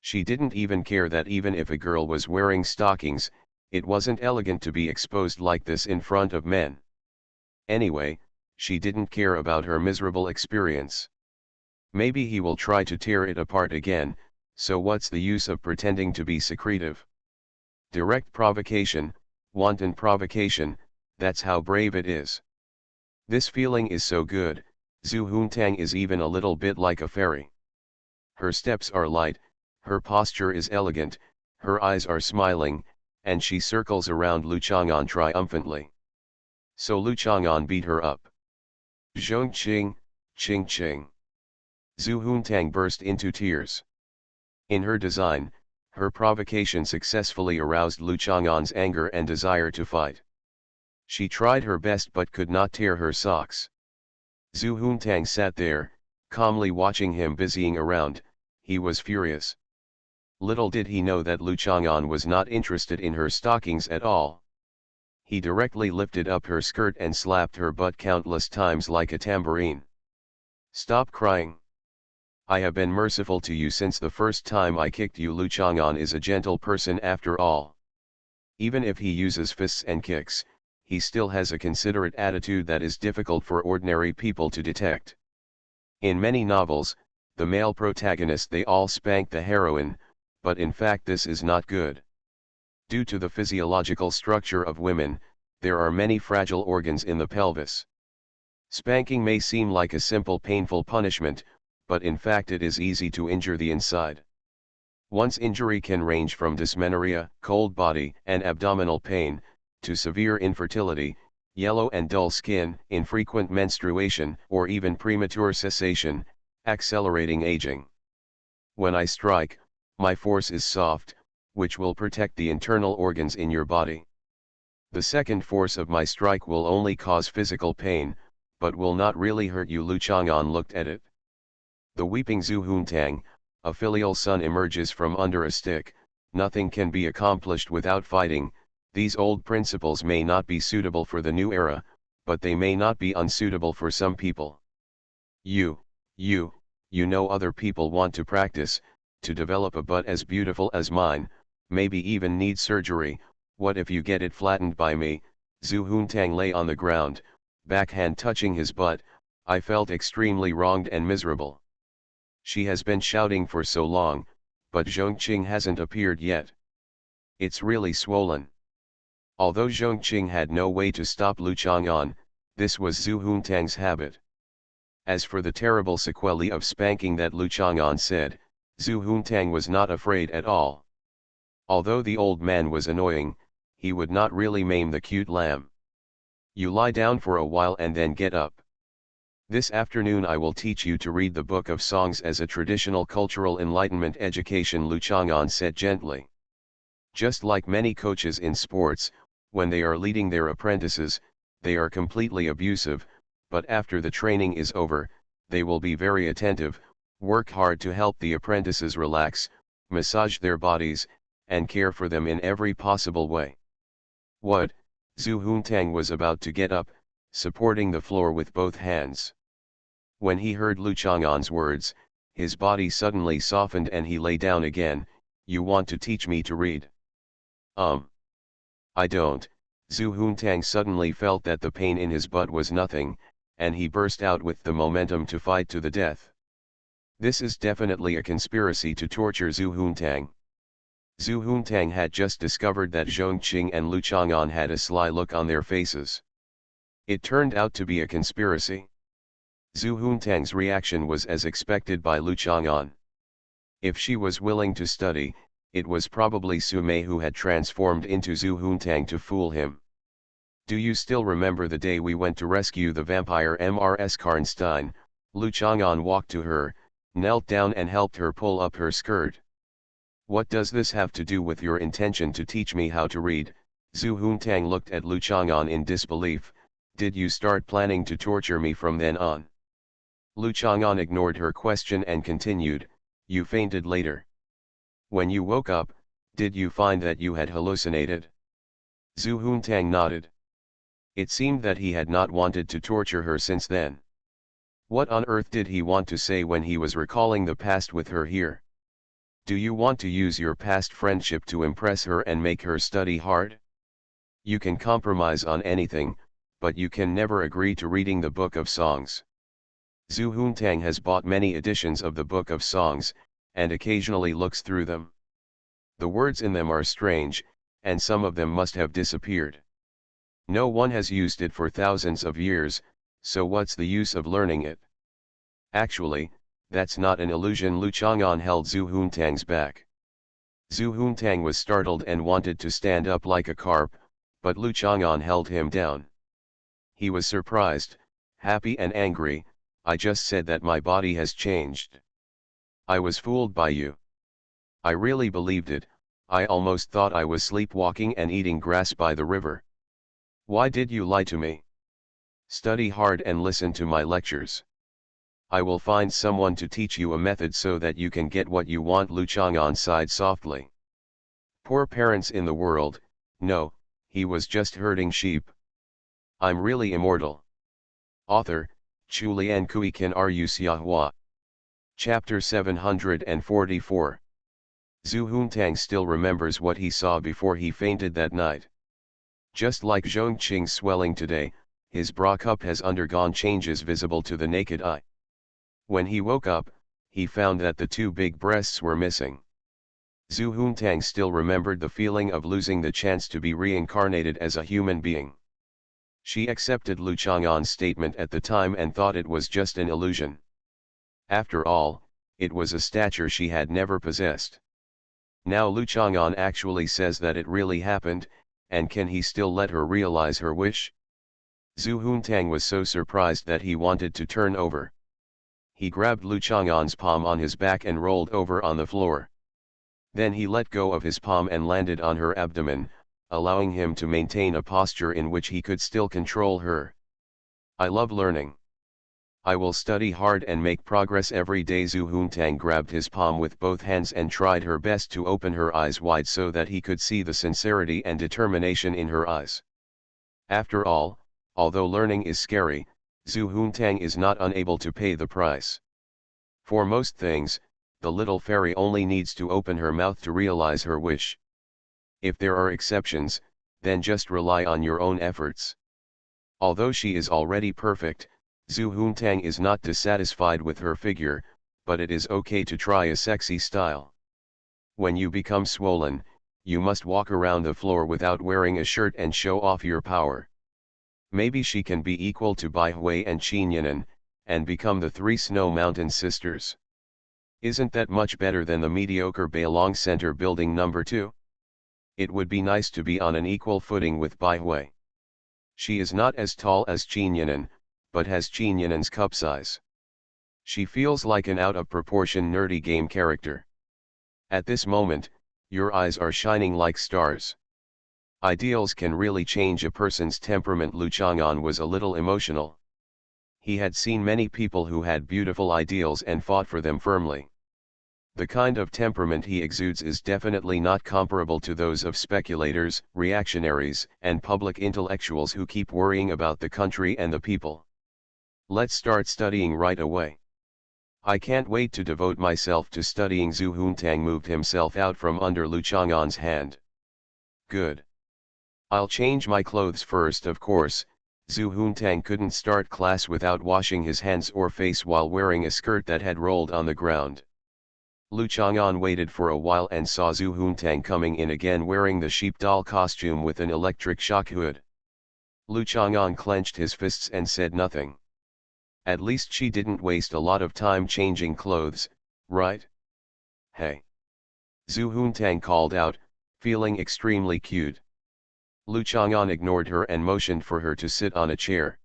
She didn't even care that even if a girl was wearing stockings, it wasn't elegant to be exposed like this in front of men. Anyway, she didn't care about her miserable experience. Maybe he will try to tear it apart again, so what's the use of pretending to be secretive? Direct provocation, wanton provocation, that's how brave it is. This feeling is so good, Zhu Huntang is even a little bit like a fairy. Her steps are light, her posture is elegant, her eyes are smiling, and she circles around Lu Chang'an triumphantly. So Lu Chang'an beat her up. Zhong Qing, Qing Qing. Zhu Huntang burst into tears. In her design, her provocation successfully aroused Lu Chang'an's anger and desire to fight. She tried her best but could not tear her socks. Zhu Huntang sat there, calmly watching him busying around. He was furious. Little did he know that Lu Chang'an was not interested in her stockings at all. He directly lifted up her skirt and slapped her butt countless times like a tambourine. "Stop crying. I have been merciful to you since the first time I kicked you." Lu Chang'an is a gentle person after all. Even if he uses fists and kicks, he still has a considerate attitude that is difficult for ordinary people to detect. In many novels, the male protagonist they all spank the heroine, but in fact this is not good. Due to the physiological structure of women, there are many fragile organs in the pelvis. Spanking may seem like a simple painful punishment, but in fact it is easy to injure the inside. One's injury can range from dysmenorrhea, cold body and abdominal pain, to severe infertility, yellow and dull skin, infrequent menstruation, or even premature cessation, accelerating aging. When I strike, my force is soft, which will protect the internal organs in your body. The second force of my strike will only cause physical pain, but will not really hurt you." Lu Chang'an looked at it. The weeping Zhu Huntang, a filial son, emerges from under a stick. Nothing can be accomplished without fighting. These old principles may not be suitable for the new era, but they may not be unsuitable for some people. You know other people want to practice, to develop a butt as beautiful as mine, maybe even need surgery. What if you get it flattened by me? Zhu Huntang lay on the ground, backhand touching his butt. I felt extremely wronged and miserable. She has been shouting for so long, but Zhongqing hasn't appeared yet. It's really swollen. Although Zhongqing had no way to stop Lu Chang'an, this was Zhu Huntang's habit. As for the terrible sequelae of spanking that Lu Chang'an said, Zhu Huntang was not afraid at all. Although the old man was annoying, he would not really maim the cute lamb. "You lie down for a while and then get up. This afternoon I will teach you to read the Book of Songs as a traditional cultural enlightenment education," Lu Chang'an said gently. Just like many coaches in sports, when they are leading their apprentices, they are completely abusive, but after the training is over, they will be very attentive, work hard to help the apprentices relax, massage their bodies, and care for them in every possible way. What? Zhu Huntang was about to get up, supporting the floor with both hands. When he heard Lu Chang'an's words, his body suddenly softened and he lay down again. "You want to teach me to read?" I don't." Zhu Huntang suddenly felt that the pain in his butt was nothing, and he burst out with the momentum to fight to the death. This is definitely a conspiracy to torture Zhu Huntang. Zhu Huntang had just discovered that Zhongqing and Lu Chang'an had a sly look on their faces. It turned out to be a conspiracy. Zhu Huntang's reaction was as expected by Lu Chang'an. If she was willing to study, it was probably Su Mei who had transformed into Zhu Huntang to fool him. "Do you still remember the day we went to rescue the vampire Mrs. Karnstein?" Lu Chang'an walked to her, knelt down and helped her pull up her skirt. "What does this have to do with your intention to teach me how to read?" Zhu Huntang looked at Lu Chang'an in disbelief. "Did you start planning to torture me from then on?" Lu Chang'an ignored her question and continued, "You fainted later. When you woke up, did you find that you had hallucinated?" Zhu Huntang nodded. It seemed that he had not wanted to torture her since then. What on earth did he want to say when he was recalling the past with her here? Do you want to use your past friendship to impress her and make her study hard? You can compromise on anything, but you can never agree to reading the Book of Songs. Zhu Huntang has bought many editions of the Book of Songs, and occasionally looks through them. The words in them are strange, and some of them must have disappeared. No one has used it for thousands of years, so what's the use of learning it? Actually, that's not an illusion. Lu Chang'an held Zhu Huntang's back. Zhu Huntang was startled and wanted to stand up like a carp, but Lu Chang'an held him down. He was surprised, happy and angry. I just said that my body has changed. I was fooled by you. I really believed it. I almost thought I was sleepwalking and eating grass by the river. Why did you lie to me? Study hard and listen to my lectures. I will find someone to teach you a method so that you can get what you want. Lu Chang'an sighed softly. Poor parents in the world. No, he was just herding sheep. I'm really immortal. Author, Chu Lian Kui Kan Ru Xiahua. Chapter 744. Zhu Huntang still remembers what he saw before he fainted that night. Just like Zhongqing's swelling today, his bra cup has undergone changes visible to the naked eye. When he woke up, he found that the two big breasts were missing. Zhu Huntang still remembered the feeling of losing the chance to be reincarnated as a human being. She accepted Lu Chang'an's statement at the time and thought it was just an illusion. After all, it was a stature she had never possessed. Now Lu Chang'an actually says that it really happened, and can he still let her realize her wish? Zhu Huntang was so surprised that he wanted to turn over. He grabbed Lu Chang'an's palm on his back and rolled over on the floor. Then he let go of his palm and landed on her abdomen, allowing him to maintain a posture in which he could still control her. I love learning. I will study hard and make progress every day. Zhu Huntang grabbed his palm with both hands and tried her best to open her eyes wide so that he could see the sincerity and determination in her eyes. After all, although learning is scary, Zhu Huntang is not unable to pay the price. For most things, the little fairy only needs to open her mouth to realize her wish. If there are exceptions, then just rely on your own efforts. Although she is already perfect, Zhu Huntang is not dissatisfied with her figure, but it is okay to try a sexy style. When you become swollen, you must walk around the floor without wearing a shirt and show off your power. Maybe she can be equal to Bai Hui and Qin Yinan, and become the three Snow Mountain sisters. Isn't that much better than the mediocre Bailong Center building number 2? It would be nice to be on an equal footing with Bai Hui. She is not as tall as Qin Yinan, but has Qin Yinan's cup size. She feels like an out-of-proportion nerdy game character. At this moment, your eyes are shining like stars. Ideals can really change a person's temperament. Lu Chang'an was a little emotional. He had seen many people who had beautiful ideals and fought for them firmly. The kind of temperament he exudes is definitely not comparable to those of speculators, reactionaries, and public intellectuals who keep worrying about the country and the people. Let's start studying right away. I can't wait to devote myself to studying. Zhu Huntang moved himself out from under Lu Chang'an's hand. Good. I'll change my clothes first, of course. Zhu Huntang couldn't start class without washing his hands or face while wearing a skirt that had rolled on the ground. Lu Chang'an waited for a while and saw Zhu Huntang coming in again wearing the sheepdoll costume with an electric shock hood. Lu Chang'an clenched his fists and said nothing. At least she didn't waste a lot of time changing clothes, right? Hey! Zhu Huntang called out, feeling extremely cute. Lu Chang'an ignored her and motioned for her to sit on a chair.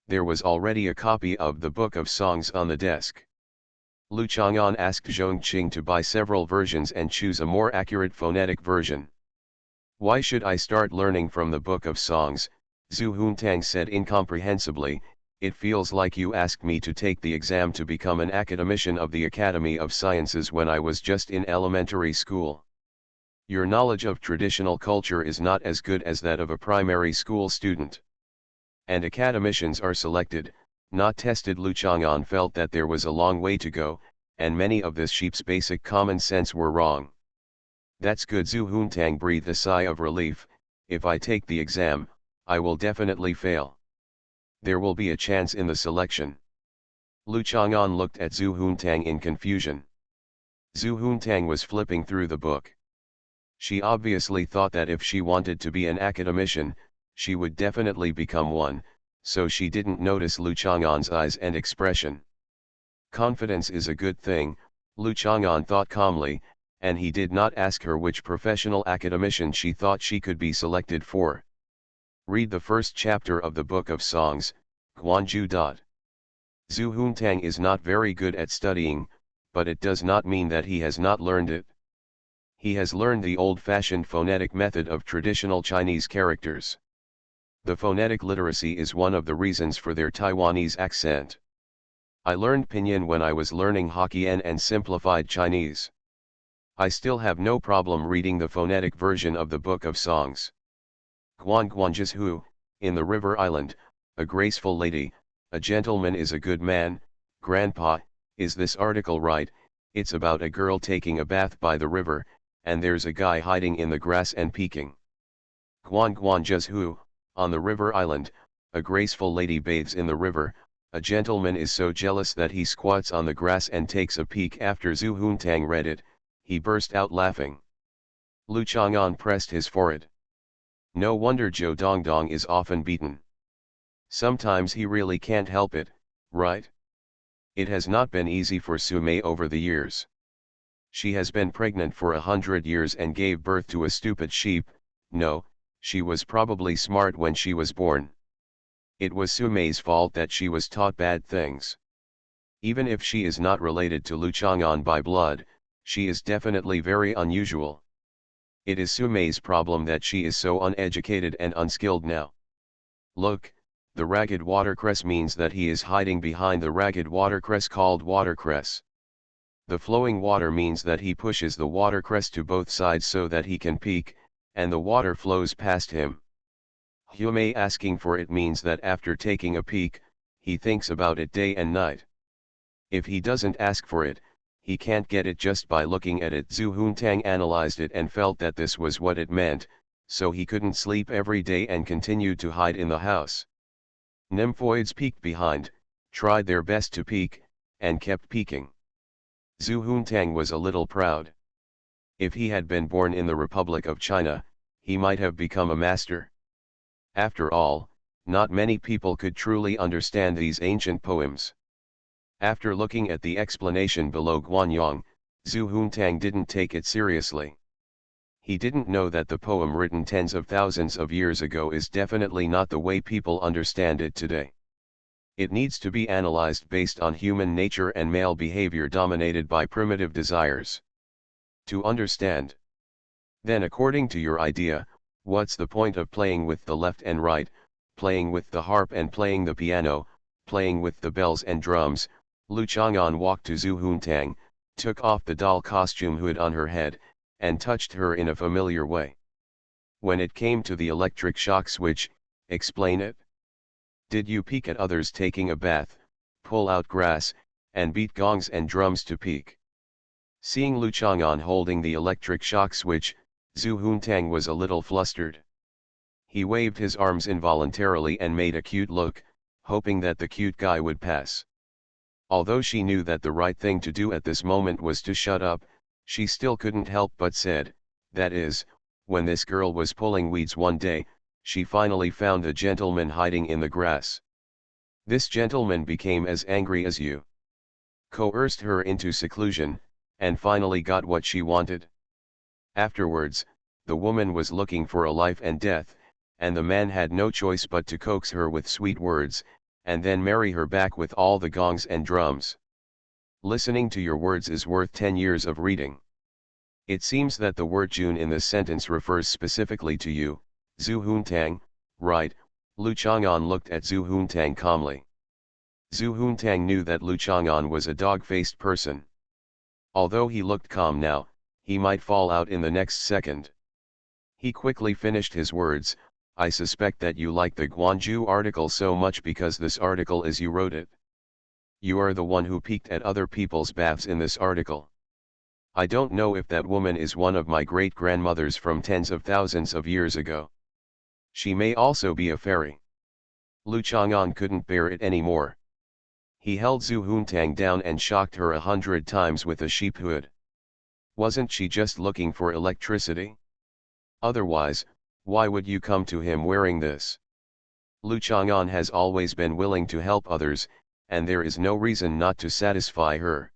There was already a copy of the Book of Songs on the desk. Lu Chang'an asked Zhongqing to buy several versions and choose a more accurate phonetic version. Why should I start learning from the Book of Songs? Zhu Huntang said incomprehensibly. It feels like you asked me to take the exam to become an academician of the Academy of Sciences when I was just in elementary school. Your knowledge of traditional culture is not as good as that of a primary school student. And academicians are selected, not tested. Lu Chang'an felt that there was a long way to go, and many of this sheep's basic common sense were wrong. That's good. Zhu Huntang breathed a sigh of relief. If I take the exam, I will definitely fail. There will be a chance in the selection. Lu Chang'an looked at Zhu Huntang in confusion. Zhu Huntang was flipping through the book. She obviously thought that if she wanted to be an academician, she would definitely become one, so she didn't notice Lu Chang'an's eyes and expression. Confidence is a good thing, Lu Chang'an thought calmly, and he did not ask her which professional academician she thought she could be selected for. Read the first chapter of the Book of Songs, Guanju. Zhu Huntang is not very good at studying, but it does not mean that he has not learned it. He has learned the old-fashioned phonetic method of traditional Chinese characters. The phonetic literacy is one of the reasons for their Taiwanese accent. I learned Pinyin when I was learning Hokkien and simplified Chinese. I still have no problem reading the phonetic version of the Book of Songs. Guanguanjizhu, in the river island, a graceful lady, a gentleman is a good man. Grandpa, is this article right? It's about a girl taking a bath by the river, and there's a guy hiding in the grass and peeking. Guanguanjizhu, on the river island, a graceful lady bathes in the river. A gentleman is so jealous that he squats on the grass and takes a peek. After Zhu Huntang read it, he burst out laughing. Lu Chang'an pressed his forehead. No wonder Zhou Dongdong is often beaten. Sometimes he really can't help it, right? It has not been easy for Su Mei over the years. She has been pregnant for 100 years and gave birth to a stupid sheep. No, she was probably smart when she was born. It was Su Mei's fault that she was taught bad things. Even if she is not related to Lu Chang'an by blood, she is definitely very unusual. It is Su Mei's problem that she is so uneducated and unskilled now. Look, the ragged watercress means that he is hiding behind the ragged watercress called watercress. The flowing water means that he pushes the watercress to both sides so that he can peek, and the water flows past him. Hume asking for it means that after taking a peek, he thinks about it day and night. If he doesn't ask for it, he can't get it just by looking at it. Zhu Huntang analyzed it and felt that this was what it meant, so he couldn't sleep every day and continued to hide in the house. Nymphoids peeked behind, tried their best to peek, and kept peeking. Zhu Huntang was a little proud. If he had been born in the Republic of China, he might have become a master. After all, not many people could truly understand these ancient poems. After looking at the explanation below Guanyang, Zhu Huntang didn't take it seriously. He didn't know that the poem written tens of thousands of years ago is definitely not the way people understand it today. It needs to be analyzed based on human nature and male behavior dominated by primitive desires. To understand. Then according to your idea, what's the point of playing with the left and right, playing with the harp and playing the piano, playing with the bells and drums? Lu Chang'an walked to Zhu Huntang, took off the doll costume hood on her head, and touched her in a familiar way. When it came to the electric shock switch, explain it. Did you peek at others taking a bath, pull out grass, and beat gongs and drums to peek? Seeing Lu Chang'an holding the electric shock switch, Zhu Huntang was a little flustered. He waved his arms involuntarily and made a cute look, hoping that the cute guy would pass. Although she knew that the right thing to do at this moment was to shut up, she still couldn't help but said, that is, when this girl was pulling weeds one day, she finally found a gentleman hiding in the grass. This gentleman became as angry as you. Coerced her into seclusion, and finally got what she wanted. Afterwards, the woman was looking for a life and death, and the man had no choice but to coax her with sweet words, and then marry her back with all the gongs and drums. Listening to your words is worth 10 years of reading. It seems that the word June in this sentence refers specifically to you, Zhu Huntang, right? Lu Chang'an looked at Zhu Huntang calmly. Zhu Huntang knew that Lu Chang'an was a dog-faced person. Although he looked calm now, he might fall out in the next second. He quickly finished his words, I suspect that you like the Guanju article so much because this article is you wrote it. You are the one who peeked at other people's baths in this article. I don't know if that woman is one of my great-grandmothers from tens of thousands of years ago. She may also be a fairy. Lu Chang'an couldn't bear it anymore. He held Zhu Huntang down and shocked her 100 times with a sheep hood. Wasn't she just looking for electricity? Otherwise, why would you come to him wearing this? Lu Chang'an has always been willing to help others, and there is no reason not to satisfy her.